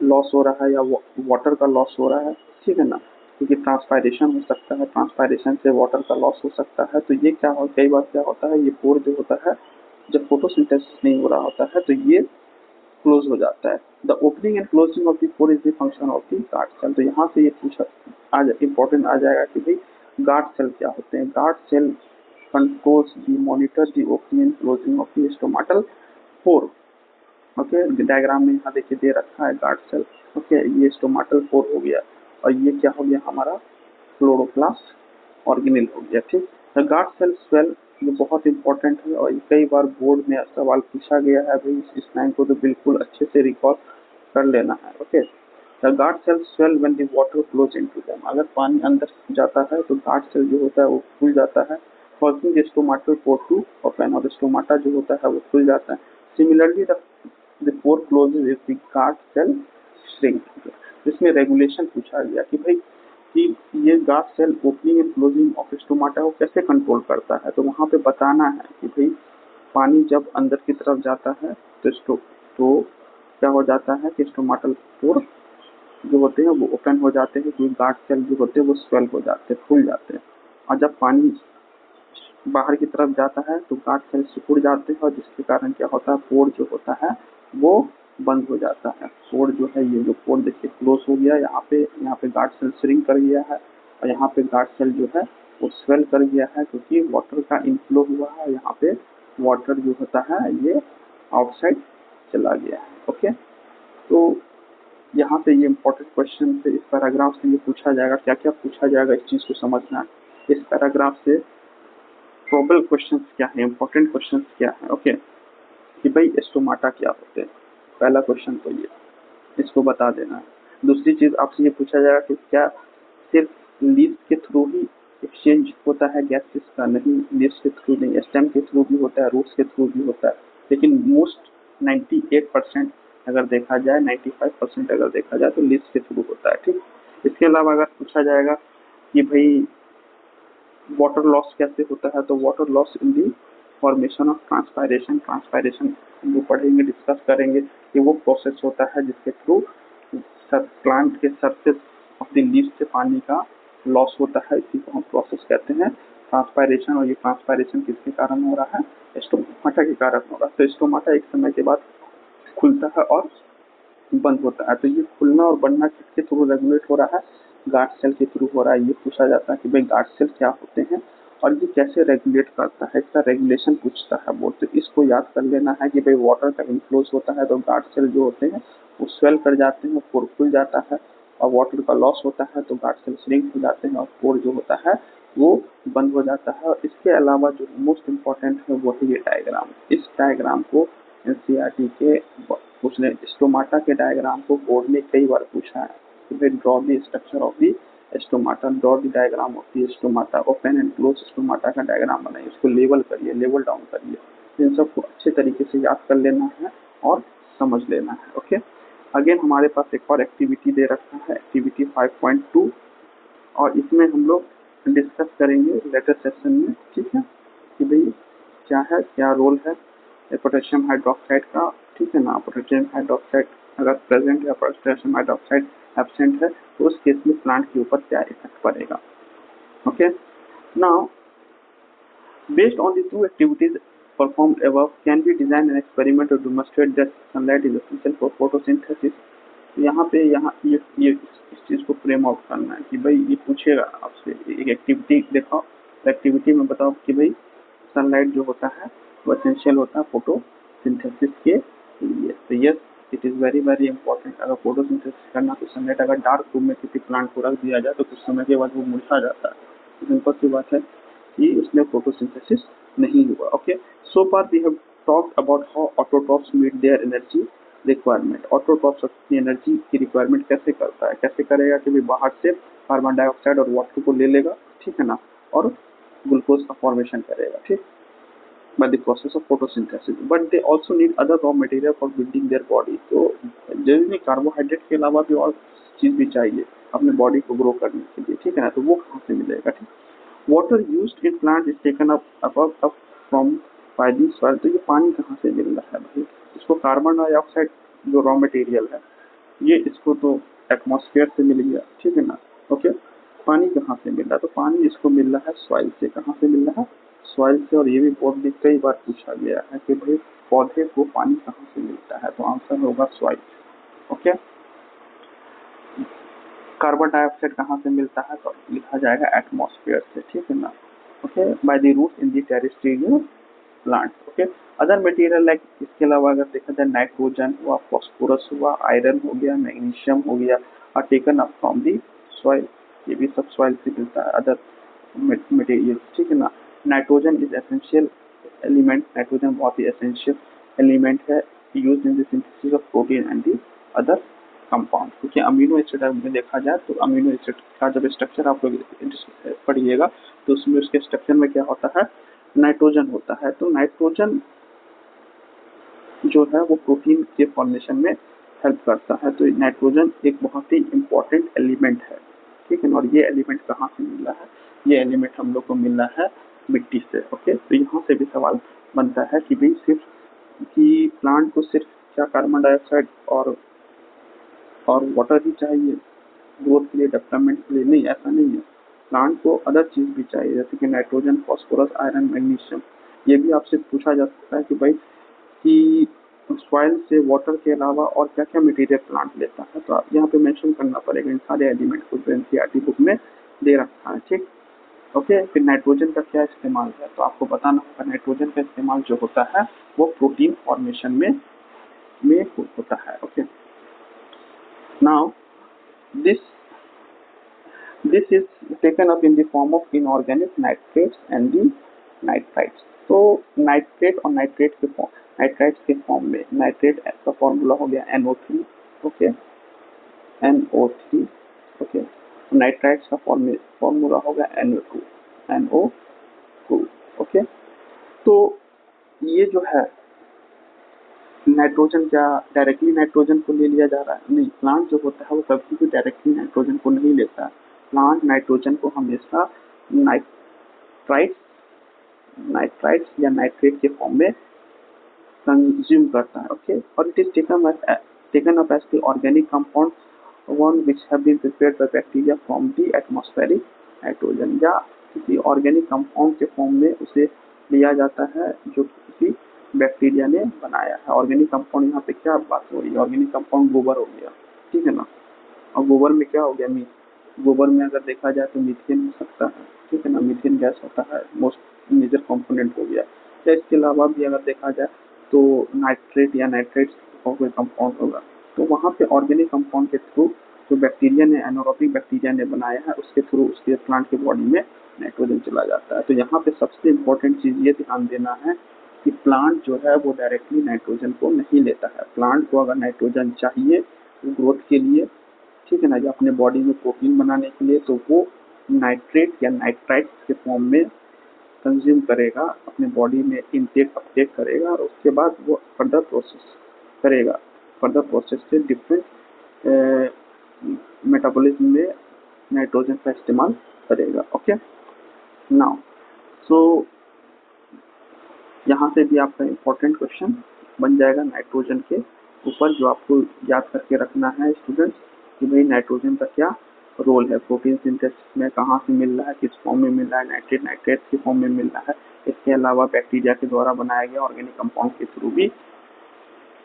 लॉस हो रहा है या वाटर का लॉस हो रहा है, ठीक है ना। क्योंकि ट्रांसपायरेशन हो सकता है, ट्रांसपायरेशन से वाटर का लॉस हो सकता है। तो ये क्या हो, कई बार क्या होता है, ये पोर जो होता है जब फोटोसिंथेसिस नहीं हो रहा होता है तो ये क्लोज हो जाता है। The opening and closing of the pore is the function of the guard cell. तो यहाँ से ये पूछा आज इम्पोर्टेंट आ जाएगा कि भाई गार्ड सेल क्या होते हैं। Guard cell controls the monitor the opening and closing of the stomatal pore, okay. Diagram में यहाँ देखिए दे रखा है गार्ड सेल, ओके। ये स्टोमाटल पोर हो गया और ये क्या हो गया हमारा क्लोरोप्लास्ट ऑर्गेनेल हो गया, ठीक। द गार्ड सेल स्वेल, ये बहुत इंपॉर्टेंट है और कई बार बोर्ड में सवाल पूछा गया है भाई। इस लाइन को तो बिल्कुल अच्छे से रिकॉल कर लेना है, okay. The guard cell swell when the water flows into them. अगर पानी अंदर जाता है तो गार्ड सेल जो होता है वो खुल जाता है, causing the stomatal pore to open, और स्टोमाटा जो होता है वो खुल जाता है। Similarly the the pore closes if the guard cell shrink. इसमें रेगुलेशन पूछा गया कि भाई कि ये guard cell opening and closing of stomata को कैसे कंट्रोल करता है। तो वहां पे बताना है कि भाई पानी जब अंदर की तरफ जाता है तो क्या हो जाता है कि स्टोमाटल पोर जो होते हैं वो ओपन हो जाते हैं, जो गार्ड सेल जो होते हैं वो स्वेल हो जाते हैं, फूल जाते हैं। और जब पानी बाहर की तरफ जाता है तो गार्ड सेल सिकुड़ जाते हैं, और जिसके कारण क्या होता है, पोर जो होता है वो बंद हो जाता है। पोर जो है, ये जो पोर देखिए क्लोज हो गया, यहाँ पे गार्ड सेल श्रिंक कर गया है, और यहाँ पे गार्ड सेल जो है वो स्वेल कर गया है, क्योंकि वाटर का इनफ्लो हुआ है। यहाँ पे वाटर जो होता है ये आउटसाइड चला गया है। ओके, तो यहाँ पे ये इम्पोर्टेंट क्वेश्चन से इस पैराग्राफ से ये पूछा जाएगा, क्या क्या पूछा जाएगा, इस चीज को समझना है। इस पैराग्राफ से प्रोबेबल क्वेश्चंस क्या है, इंपॉर्टेंट क्वेश्चंस क्या है। ओके, कि भाई स्टोमाटा क्या होते हैं, पहला क्वेश्चन तो ये, इसको बता देना है। दूसरी चीज आपसे ये पूछा जाएगा कि क्या सिर्फ लीव्स के थ्रू ही एक्सचेंज होता है गैसेस का? नहीं, लीव्स के थ्रू नहीं, स्टेम के थ्रू भी होता है, रूट्स के थ्रू भी होता है, लेकिन मोस्ट 98% अगर देखा जाए, 95% अगर देखा जाए तो लीव्स के थ्रू होता है। ठीक, इसके अलावा अगर पूछा जाएगा कि भाई वाटर लॉस कैसे होता है, तो water loss in the formation of transpiration. Transpiration जो पढ़ेंगे, डिस्कस करेंगे कि वो प्रोसेस होता है जिसके थ्रू प्लांट के सरफेस ऑफ द लीव्स से पानी का लॉस होता है। इसी को हम प्रोसेस कहते हैं ट्रांसपायरेशन। और ये ट्रांसपायरेशन किसके कारण हो रहा है? स्टोमाटा के कारण हो रहा है। तो स्टोमाटा एक समय के बाद खुलता है और बंद होता है। तो ये खुलना और बनना किसके थ्रू रेगुलेट हो रहा है? गार्ड सेल के थ्रू हो रहा है। ये पूछा जाता है कि भाई गार्ड सेल क्या होते हैं और ये कैसे रेगुलेट करता है, इसका रेगुलेशन पूछता है बोर्ड। तो इसको याद कर लेना है कि भाई वाटर का इनफ्लोज होता है तो गार्ड सेल जो होते हैं वो स्वेल कर जाते हैं, पोर खुल जाता है, और वाटर का लॉस होता है तो गार्ड सेल श्रिंक हो जाते हैं और पोर जो होता है वो बंद हो जाता है। और इसके अलावा जो मोस्ट इम्पोर्टेंट है वो है ये डायग्राम। इस डायग्राम को एनसीईआरटी के उसने स्टोमाटा के डायग्राम को बोर्ड ने कई बार पूछा है कि भाई draw the structure of the stomata, draw the diagram of the stomata, open and close stomata का डायग्राम बनाइए, उसको लेवल करिए, लेवल डाउन करिए। इन सबको अच्छे तरीके से याद कर लेना है और समझ लेना है। ओके, अगेन हमारे पास एक और एक्टिविटी दे रखा है, एक्टिविटी 5.2, और इसमें हम लोग डिस्कस करेंगे लेटर सेशन में। ठीक है, कि भाई क्या है, क्या रोल है पोटेशियम हाइड्रोक्साइड का। ठीक है ना, पोटेशियम हाइड्रोक्साइड अगर प्रेजेंट है, पोटेशियम हाइड्रोक्साइड एब्सेंट है, तो उस केस में प्लांट के ऊपर क्या इफेक्ट पड़ेगा। Okay, now based on the two activities performed above, can we design an experiment to demonstrate that sunlight is essential for photosynthesis? यहाँ पे ये इस चीज को फ्रेम आउट करना है कि भाई ये पूछेगा आपसे एक एक्टिविटी दिखाओ, एक्टिविटी में बताओ कि भाई सनलाइट जो होता है वो एसेंशियल होता है फोटोसिंथेसिस के लिए। तो yes, it is very very important. अगर फोटोसिंथेसिस करना तो सनलाइट अगर डार्क रूम में किसी प्लांट को रख दिया जाए तो कुछ समय के बाद वो मुरझा जाता है। तो सिंपल सी बात है कि उसमें फोटोसिंथेसिस नहीं हुआ। Okay, so far we have talked about how autotrophs meet their energy requirement. Autotrophs अपनी एनर्जी की रिक्वायरमेंट कैसे करता है, कैसे करेगा कि बाहर से कार्बन डाइऑक्साइड और वाटर को ले लेगा, ठीक है ना, और ग्लूकोज का फॉर्मेशन करेगा, ठीक, by the process of photosynthesis, but they also need other raw material for building their body। तो जरूरी कार्बोहाइड्रेट के अलावा भी और चीज भी चाहिए अपने बॉडी को ग्रो करने के लिए, ठीक है ना, तो वो कहाँ से मिलेगा? ठीक, water used in plant is taken up from by the soil. तो ये पानी कहाँ से मिल रहा है भाई? इसको कार्बन डाइऑक्साइड जो रॉ मटेरियल है ये इसको तो एटमॉस्फेयर से मिल गया, ठीक है ना। ओके, पानी कहाँ से मिल रहा है? तो पानी इसको मिल रहा है सॉइल से। कहाँ से मिल रहा है? सॉइल से। और ये भी बोर्ड में कई बार पूछा गया है कि भाई पौधे को पानी कहाँ से मिलता है, तो आंसर होगा सॉइल। ओके, कार्बन डाइऑक्साइड कहाँ से मिलता है, तो लिखा जाएगा एटमॉस्फेयर से, ठीक है ना। Okay, by the root in the terrestrial plant. Okay, other material like, इसके अलावा अगर देखा जाए नाइट्रोजन हुआ, फॉस्फोरस हुआ, आयरन हो गया, मैग्नीशियम हो गया, are taken up from the soil. ये भी सब सॉइल से मिलता है, अदर मटेरियल, ठीक है ना। Nitrogen is essential element, nitrogen बहुत ही एसेंशियल एलिमेंट है use in the synthesis of protein and the other compound. क्योंकि अमीनो एसिड में देखा जाए तो अमीनो एसिड का जब स्ट्रक्चर आप लोग पढ़िएगा तो उसमें उसके स्ट्रक्चर में क्या होता है, नाइट्रोजन होता है। तो नाइट्रोजन जो है वो प्रोटीन के फॉर्मेशन में हेल्प करता है। तो नाइट्रोजन एक बहुत ही इम्पोर्टेंट एलिमेंट है, ठीक है ना। और ये एलिमेंट कहाँ से मिला है? ये एलिमेंट हम लोग को मिला है मिट्टी से। ओके, तो यहाँ से भी सवाल बनता है कि भाई सिर्फ कि प्लांट को सिर्फ क्या कार्बन डाइऑक्साइड और वाटर ही चाहिए ग्रोथ के लिए, डेवलपमेंट के लिए? नहीं, ऐसा नहीं है। प्लांट को अदर चीज भी चाहिए, जैसे कि नाइट्रोजन, फास्फोरस, आयरन, मैग्नीशियम। ये भी आपसे पूछा जा सकता है कि भाई कि सॉइल से वाटर के अलावा और क्या क्या मटेरियल प्लांट लेता है। तो आप यहाँ पे मेंशन करना पड़ेगा इन सारे एलिमेंट को जो एनसीईआरटी बुक में दे रखा है, ठीक। ओके, फिर नाइट्रोजन का क्या इस्तेमाल है, तो आपको बताना होगा। नाइट्रोजन का इस्तेमाल जो होता है वो प्रोटीन फॉर्मेशन में होता है। Okay, now this This is taken up in the form of inorganic nitrates and the nitrites. तो नाइट्रेट और नाइट्राइट्स के फॉर्म में, नाइट्रेट का फॉर्मूला हो गया NO3, okay, NO3, okay. Nitrites का फॉर्मूला हो गया NO2, ओके। तो ये जो है नाइट्रोजन, क्या डायरेक्टली नाइट्रोजन को ले लिया जा रहा है? नहीं, प्लांट जो होता है वो कभी भी डायरेक्टली नाइट्रोजन को नहीं लेता है। प्लांट नाइट्रोजन को हमेशा नाइट्राइट्स नाइट्राइट्स या नाइट्रेट के फॉर्म में कंज्यूम करता है। ओके, और it is taken up as the organic compound one which have been prepared by bacteria from the atmospheric nitrogen, या किसी ऑर्गेनिक कंपाउंड के फॉर्म में उसे लिया जाता है जो किसी बैक्टीरिया ने बनाया है। ऑर्गेनिक कंपाउंड यहाँ पे क्या बात हो रही है? ऑर्गेनिक कंपाउंड गोबर हो गया, ठीक है ना। और गोबर में क्या हो गया? गोबर में अगर देखा जाए तो मीथेन हो सकता है, ठीक है ना। मीथेन गैस होता है, मोस्ट मेजर कंपोनेंट हो गया। या इसके अलावा भी अगर देखा जाए तो नाइट्रेट या नाइट्रेट्स का कोई कंपाउंड होगा। तो वहाँ पे ऑर्गेनिक कंपाउंड के थ्रू जो बैक्टीरिया ने, एनारोबिक बैक्टीरिया ने बनाया है, उसके थ्रू उसके प्लांट के बॉडी में नाइट्रोजन चला जाता है। तो यहाँ पे सबसे इम्पोर्टेंट चीज ये ध्यान देना है कि प्लांट जो है वो डायरेक्टली नाइट्रोजन को नहीं लेता है। प्लांट को अगर नाइट्रोजन चाहिए ग्रोथ के लिए, ठीक है ना, या अपने बॉडी में प्रोटीन बनाने के लिए, तो वो नाइट्रेट या नाइट्राइट्स के फॉर्म में कंज्यूम करेगा, अपने बॉडी में इनटेक अपटेक करेगा, और उसके बाद वो फर्दर प्रोसेस करेगा। फर्दर प्रोसेस से डिफरेंट मेटाबॉलिज्म में नाइट्रोजन का इस्तेमाल करेगा। ओके, नाउ सो यहाँ से भी आपका इम्पोर्टेंट क्वेश्चन बन जाएगा नाइट्रोजन के ऊपर, जो आपको याद करके रखना है स्टूडेंट्स कि भाई नाइट्रोजन का क्या रोल है प्रोटीन सिंथेसिस में, कहाँ से मिल रहा है, किस फॉर्म में मिल रहा है, नाइट्रेट के फॉर्म में मिल रहा है। इसके अलावा बैक्टीरिया के द्वारा बनाया गया ऑर्गेनिक कंपाउंड के थ्रू भी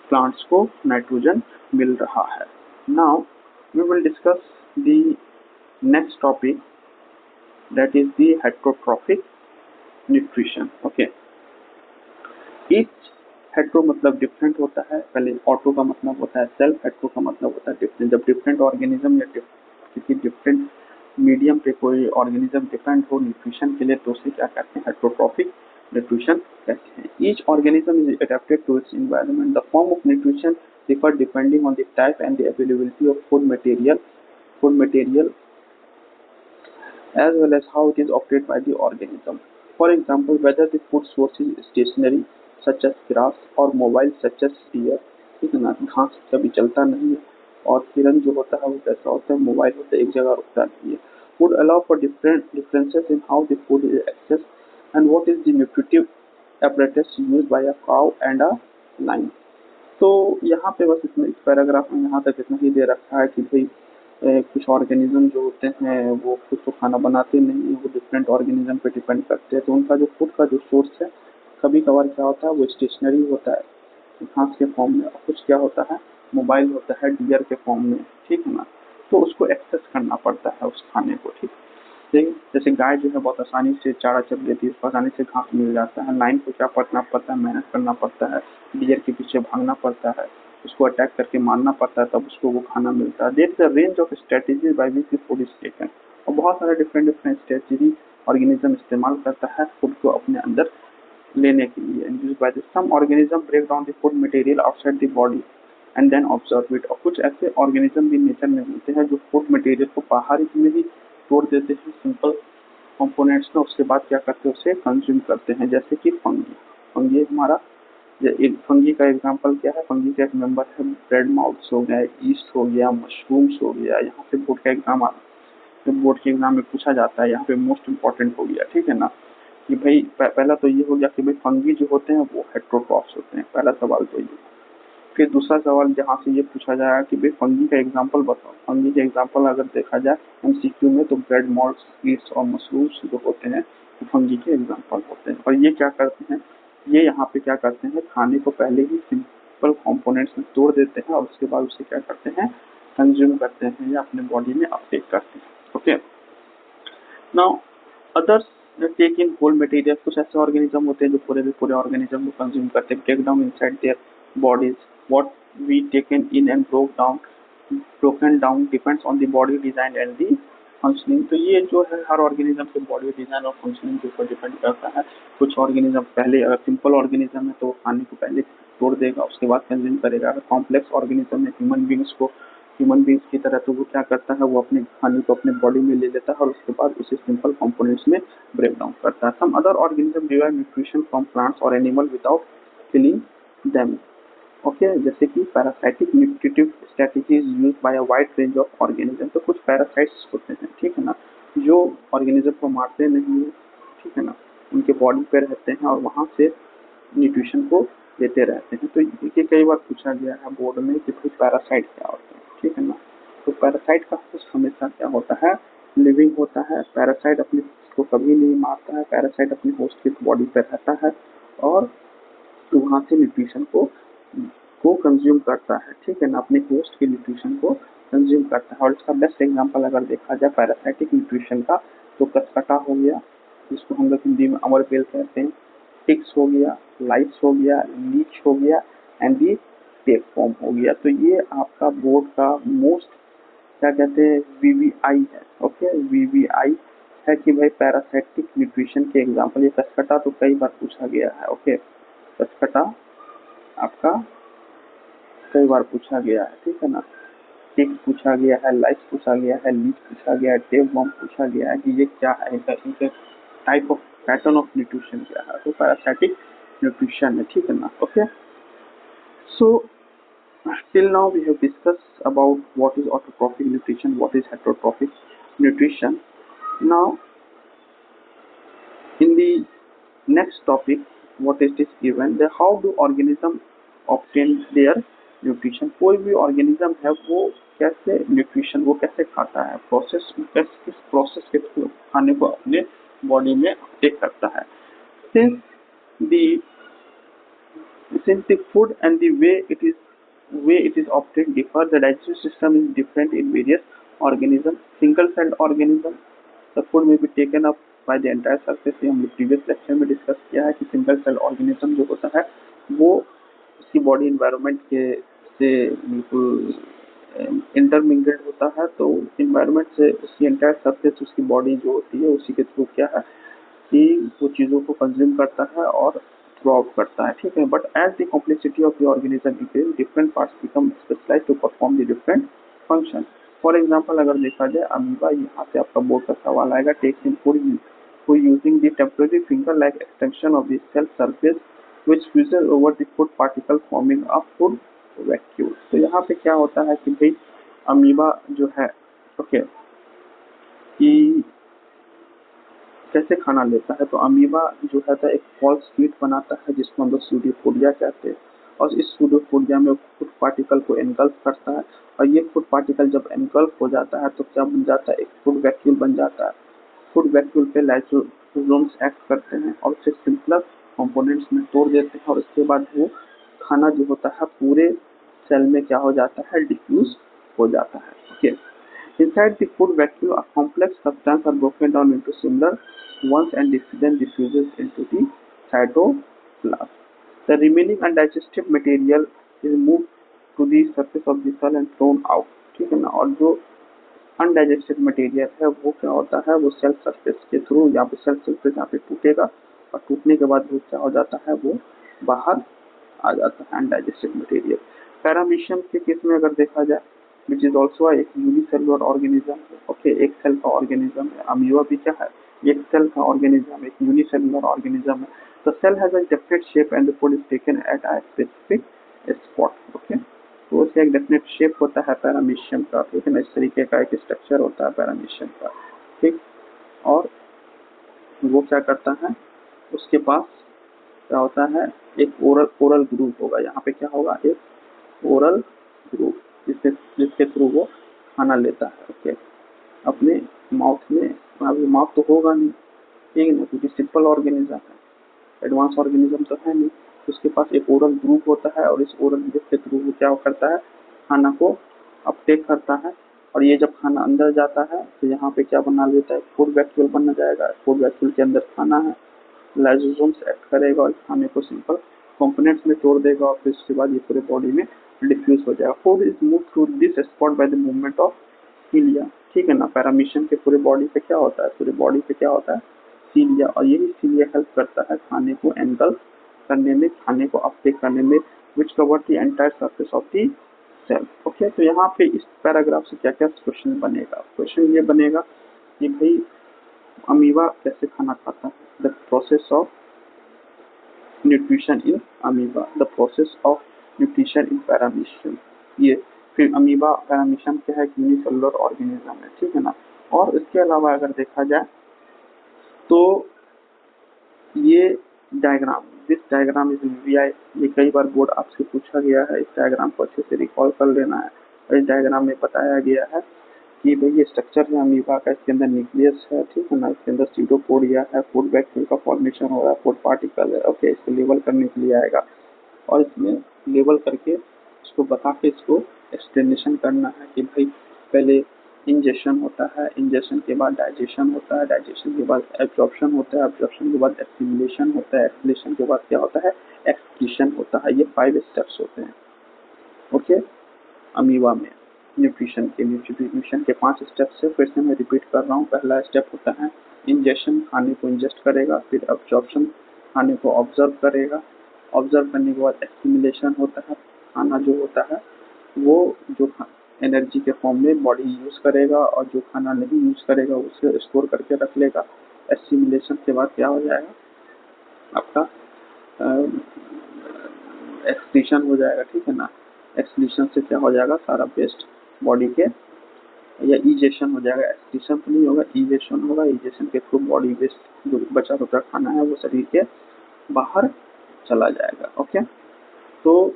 प्लांट्स को नाइट्रोजन मिल रहा है। Now we will discuss the next topic, that is the heterotrophic nutrition. Okay, each hetero मतलब डिफरेंट होता है, पहले ऑटो का मतलब होता है सेल्फ, हेट्रो का मतलब होता है डिफरेंट। जब डिफरेंट ऑर्गेनिज्म या किसी डिफरेंट मीडियम पे कोई ऑर्गेनिज्म डिपेंड हो न्यूट्रिशन के लिए, तो उसे क्या कहते हैं? हेट्रोट्रॉफिक न्यूट्रिशन कहते हैं। Each organism is adapted to its environment, the form of nutrition differ depending on the type and the availability of food material as well as how it is operated by the organism. For example, whether the food source is stationary such as grass or mobile such as deer, ठीक है ना, घास कभी चलता नहीं है, और हिरन जो होता है वो कैसा होता है? मोबाइल होता है, एक जगह रुकता नहीं है। Would allow for differences in how the food is accessed and what is the nutritive apparatus used by a cow and a lion. तो यहाँ पे बस इसमें इस पैराग्राफ में यहाँ तक इतना ही दे रखा है कि भाई कुछ ऑर्गेनिज्म जो होते हैं वो खुद तो खाना बनाते नहीं है, वो डिफरेंट ऑर्गेनिज्म पे डिपेंड करते हैं। तो उनका जो फूड का जो सोर्स है कभी कभार क्या होता है वो स्टेशनरी होता है घास के फॉर्म में, और कुछ क्या होता है मोबाइल होता है डियर के फॉर्म में, ठीक है ना। तो उसको एक्सेस करना पड़ता है उस खाने को, ठीक। जैसे गाय जो है बहुत आसानी से चारा चल लेती है, उसको आसानी से घास मिल जाता है। लाइन को क्या करना पड़ता है? मेहनत करना पड़ता है, डियर के पीछे भागना पड़ता है, उसको अटैक करके मारना पड़ता है, तब उसको वो खाना मिलता है। There is a range of strategy by which the food is taken, और बहुत सारे डिफरेंट स्ट्रेटेजी ऑर्गेनिज्म इस्तेमाल करता है फूड को अपने अंदर लेने के लिए। Use by some organism break down the food material outside the body and then observe it, और कुछ ऐसे ऑर्गेनिज्म भी नेचर में मिलते हैं जो फूड मटेरियल को बाहर में ही तोड़ देते हैं सिंपल कंपोनेंट्स में, उसके बाद क्या करते हैं? उसे कंज्यूम करते हैं, जैसे कि फंगी हमारा फंगी का एग्जांपल क्या है, फंगी का एक मेंबर है ब्रेड माउस हो गया, ईस्ट हो गया, मशरूम्स हो गया। यहाँ पे बोर्ड का एग्जाम आता है, तो बोर्ड के एग्जाम में पूछा जाता है, यहाँ पे मोस्ट इंपॉर्टेंट हो गया, ठीक है ना, कि भाई पहला तो ये हो गया कि भाई फंगी जो होते हैं वो हेट्रोट्रॉफ्स होते हैं, पहला सवाल तो ये। फिर दूसरा सवाल जहाँ से ये पूछा जाएगा कि भाई फंगी का एग्जाम्पल बताओ, फंगी के एग्जाम्पल अगर देखा जाए एमसीक्यू में, तो ब्रेड मॉल्स, ईस्ट और मशरूम्स जो होते हैं वो फंगी के एग्जाम्पल होते हैं। और ये क्या करते हैं, ये यहाँ पे क्या करते हैं, खाने को पहले ही सिंपल कंपोनेंट्स में तोड़ देते हैं और उसके बाद उसे क्या करते हैं, कंज्यूम करते हैं या अपने बॉडी में अपटेक करते हैं। Okay, now others take in whole material, कुछ ऐसे ऑर्गेनिज्म होते हैं जो पूरे के पूरे ऑर्गेनिज्म को कंज्यूम करते हैं, break down inside their bodies, what we taken in and broken down depends on the body design and the functioning. तो ये जो है हर ऑर्गेनिज्म के बॉडी डिजाइन और फंक्शनिंग के ऊपर डिपेंड करता है। कुछ ऑर्गेनिज्म पहले, अगर सिंपल ऑर्गेनिज्म है तो वो खाने को पहले तोड़ देगा, उसके बाद कंज्यूम करेगा। अगर कॉम्प्लेक्स ऑर्गेनिज्म है, ह्यूमन बींग्स की तरह, तो वो क्या करता है, वो अपने खाने को अपने बॉडी में ले लेता है और उसके बाद उसे सिंपल कंपोनेंट्स में ब्रेक डाउन करता है। Some other organism derive nutrition from plants और animal without killing them. Okay, जैसे कि parasitic nutritive strategies use by a wide range of organism. तो कुछ पैरासाइट्स होते हैं, ठीक है ना, जो ऑर्गेनिज्म को मारते नहीं है, ठीक है ना, उनके बॉडी पे रहते हैं और वहां से न्यूट्रिशन को देते रहते हैं। तो ये कई बार पूछा गया है बोर्ड में कि भाई पैरासाइट क्या होते हैं, ठीक है ना। तो पैरासाइट का होस्ट हमेशा क्या होता है, लिविंग होता है। पैरासाइट अपने host को कभी नहीं मारता है, पैरासाइट अपने होस्ट की बॉडी पे रहता है और वहां से न्यूट्रिशन को कंज्यूम करता है, ठीक है ना, अपने होस्ट के न्यूट्रिशन को कंज्यूम करता है। और इसका बेस्ट एग्जांपल अगर देखा जाए पैरासाइटिक न्यूट्रिशन का, तो कसकटा हो गया, जिसको हम लोग हिंदी में अमरबेल कहते हैं, टिक्स हो गया, लाइट्स हो गया, लीच हो गया एंड दी टेप फॉर्म हो गया। तो ये आपका बोर्ड का मोस्ट क्या कहते हैं, वीवीआई है। ओके, वीवीआई है कि भाई पैरासाइटिक न्यूट्रिशन के एग्जांपल। ये कसकटा तो कई बार पूछा गया है। ओके, कसकटा आपका कई बार पूछा गया है, ठीक है ना। टिक पूछा गया है, लाइट्स पूछा गया है, लीच पूछा गया है, टेप फॉर्म पूछा गया है कि ये क्या है, इनका type of pattern of nutrition क्या है। तो पैरासाइटिक न्यूट्रिशन है, ठीक है ना। Okay, so till now we have discussed about what is autotrophic nutrition, what is heterotrophic nutrition. Now in the next topic, what is this given, the how do organism obtain their nutrition। कोई भी organism है वो कैसे nutrition, वो कैसे खाता है, process, किस प्रोसेस के थ्रू खाने को अपने बॉडी में टेक करता है। since the since the food and the way it is obtained differ, the digestive system is different in various organisms। single-celled organism, the food may be taken up by the entire surface। ये हमने previous lecture में discuss किया है कि single cell organism जो होता है वो उसकी बॉडी इन्वायरमेंट के से बिल्कुल इंटरमिंगल्ड होता है। तो इन्वायरमेंट से उसकी एंटायर सरफेस, उसकी बॉडी जो होती है उसी के थ्रू क्या है कि वो चीज़ों को कंज्यूम करता है और थ्रो आउट करता है, ठीक है। But as the complexity of the organism increase, different parts become specialised to perform the different function. For example अगर देखा जाए अमीबा, यहाँ से आपका बोर्ड का सवाल आएगा, takes in food for using the temporary finger-like extension of the cell surface which fuses over the food particle forming a food vacuole। तो यहाँ पे क्या होता है कि भाई अमीबा जो है, ओके, कि कैसे खाना लेता है। तो अमीबा जो है एक फॉल्स शीट बनाता है जिसको हम लोग सूडोपोडिया कहते हैं, और इस सूडोपोडिया में फूड पार्टिकल को एनगल्फ करता है, और ये फूड पार्टिकल जब एनगल्फ हो जाता है तो क्या बन जाता है, एक फूड वैक्यूल बन जाता है। फूड वैक्यूल पे लाइसोसोम्स एक्ट करते हैं और उसे सिंपलर कंपोनेंट्स में तोड़ देते हैं, और उसके बाद वो खाना जो होता है पूरे सेल में क्या हो जाता है, डिफ्यूज हो जाता है। Okay, inside the food vacuole a complex substances are broken down into similar ones and then diffuses into the cytoplasm। The remaining undigested material is moved to the surface of the cell and thrown out, ठीक है ना। और जो undigested material है वो क्या होता है, वो सेल सरफेस के थ्रू, यहाँ पे सेल सरफेस यहाँ पे टूटेगा और टूटने के बाद वो क्या हो जाता है, वो बाहर आ जाता है अनडाइजेस्टेड मटेरियल। पैरामीशियम के केस में अगर देखा जाए, विच इज ऑल्सो एक यूनिसेलुलर ऑर्गेनिज्म, ओके, एक सेल का ऑर्गेनिज्म है। अमीबा भी क्या है, एक सेल का ऑर्गेनिज्म, एक यूनिसेलुलर ऑर्गेनिज्म है। The cell has a definite shape and the food is taken at a specific spot. Okay, तो उसका एक डेफिनेट शेप होता है पैरामीशियम का, ठीक है ना, इस तरीके का एक स्ट्रक्चर होता है पैरामीशियम का, ठीक। और वो क्या करता है, उसके पास क्या होता है, एक ओरल ओरल ग्रुप होगा, यहाँ पे क्या होगा, एक ओरल ग्रुप, जिसके जिसके थ्रू वो खाना लेता है। ओके, अपने माउथ में, अभी माउथ तो होगा नहीं, ठीक है ना, क्योंकि सिंपल ऑर्गेनिज्म है, एडवांस ऑर्गेनिज्म तो है नहीं। उसके पास एक ओरल ग्रुप होता है और इस ओरल ग्रुप के थ्रू वो क्या करता है, खाना को अपटेक करता है। और ये जब खाना अंदर जाता है तो यहाँ पे क्या बना लेता है, फूड वैक्यूल बन जाएगा। फूड वैक्यूल के अंदर खाना है, लाइसोसोम्स एक्ट करेगा और खाने को सिंपल कंपोनेंट्स में तोड़ देगा और फिर उसके बाद ये पूरे बॉडी में डिफ्यूज हो जाएगा। Food is move through this spot by the movement of सीलिया, ठीक है ना। पैरामीशियम के पूरे बॉडी पे क्या होता है, पूरे बॉडी पे क्या होता है, सीलिया, और यही सीलिया हेल्प करता है खाने को एंगल्फ करने में, खाने को अपटेक करने में, which cover the entire surface of the cell. Okay, तो यहाँ पे इस पैराग्राफ से क्या क्या क्वेश्चन बनेगा, क्वेश्चन ये बनेगा कि भाई अमीबा कैसे खाना खाता है, the process of nutrition in amoeba, the process of nutrition in paramecium. ये फिर अमीबा पैरामीशियम क्या है, यूनिसेलुलर ऑर्गेनिज्म है, ठीक है ना। और इसके अलावा अगर देखा जाए तो ये diagram, this diagram is VI, ये कई बार बोर्ड आपसे पूछा गया है, इस डायग्राम को अच्छे से रिकॉल कर लेना है। और इस डायग्राम में बताया गया है कि भाई ये स्ट्रक्चर है अमीबा का, इसके अंदर न्यूक्लियस है, ठीक है ना, इसके अंदर सीटोपोडिया है, फूड वैक्यूल का फॉर्मेशन हो रहा है, फूड पार्टिकल है। ओके, इसको लेबल करने के लिए आएगा और इसमें लेबल करके इसको बता के इसको एक्सप्लेनेशन करना है कि भाई पहले इंजेक्शन होता है, इंजेक्शन के बाद डाइजेशन होता है, डाइजेशन के बाद एब्जॉर्प्शन होता है, एब्जॉर्प्शन के बाद एसिमिलेशन होता है, एसिमिलेशन के बाद क्या होता है, एक्सक्रीशन होता है। ये 5 स्टेप्स होते हैं। ओके, अमीबा में न्यूट्रिशन के 5 स्टेप्स है, फिर से मैं रिपीट कर रहा हूँ। पहला स्टेप होता है इंजेक्शन, खाने को इंजेस्ट करेगा, फिर एब्जॉर्प्शन, खाने को ऑब्जर्व करेगा, ऑब्जर्व करने के बाद एक्सिमिलेशन होता है, खाना जो होता है वो जो एनर्जी के फॉर्म में बॉडी यूज करेगा, और जो खाना नहीं यूज करेगा उसे स्टोर करके रख लेगा। एसिमिलेशन के बाद क्या हो जाएगा, आपका एक्सक्रीशन हो जाएगा, ठीक है ना। एक्सक्रीशन से क्या हो जाएगा, सारा वेस्ट बॉडी के, या इजेशन हो जाएगा, एक्सक्रीशन तो नहीं होगा, इजेशन होगा। इजेशन के थ्रू बॉडी वेस्ट जो बचा खुचा खाना है वो शरीर के बाहर चला जाएगा। ओके, तो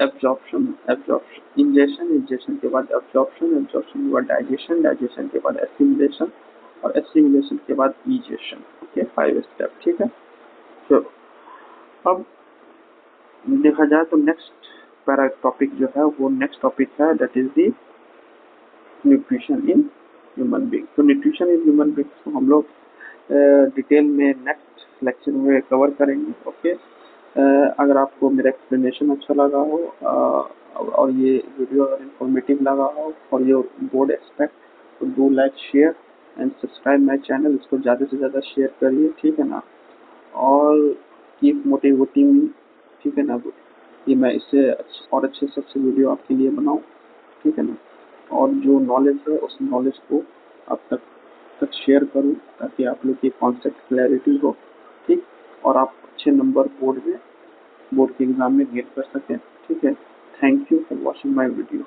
एब्जॉर्प्शन, एब्जॉर्प्शन, इंजेक्शन, इंजेक्शन के बाद एब्जॉर्प्शन, एब्जॉर्प्शन के बाद डाइजेशन, डाइजेशन के बाद एसिमिलेशन, और एसिमिलेशन के बाद इजेशन। ओके, 5 स्टेप, ठीक है। तो अब देखा जाए तो नेक्स्ट पैरा टॉपिक जो है वो नेक्स्ट टॉपिक है, that is the nutrition in human being. तो न्यूट्रिशन इन ह्यूमन बीइंग को हम लोग डिटेल में नेक्स्ट लेक्चर में कवर करेंगे। ओके, अगर आपको मेरा एक्सप्लेनेशन अच्छा लगा हो और ये वीडियो अगर इंफॉर्मेटिव लगा हो फॉर योर बोर्ड एस्पेक्ट, तो do like, share and subscribe my channel. इसको ज़्यादा से ज़्यादा शेयर करिए, ठीक है ना, और कीप मोटिवेटिंग मी, ठीक है ना। ये मैं इससे और अच्छे से अच्छे वीडियो आपके लिए बनाऊँ, ठीक है ना, और जो नॉलेज है उस नॉलेज को आप तक शेयर करूँ ताकि आप लोग की कॉन्सेप्ट क्लैरिटी हो, ठीक, और आप अच्छे नंबर बोर्ड के एग्जाम में गेट कर सकें, ठीक है। Thank you for watching my video.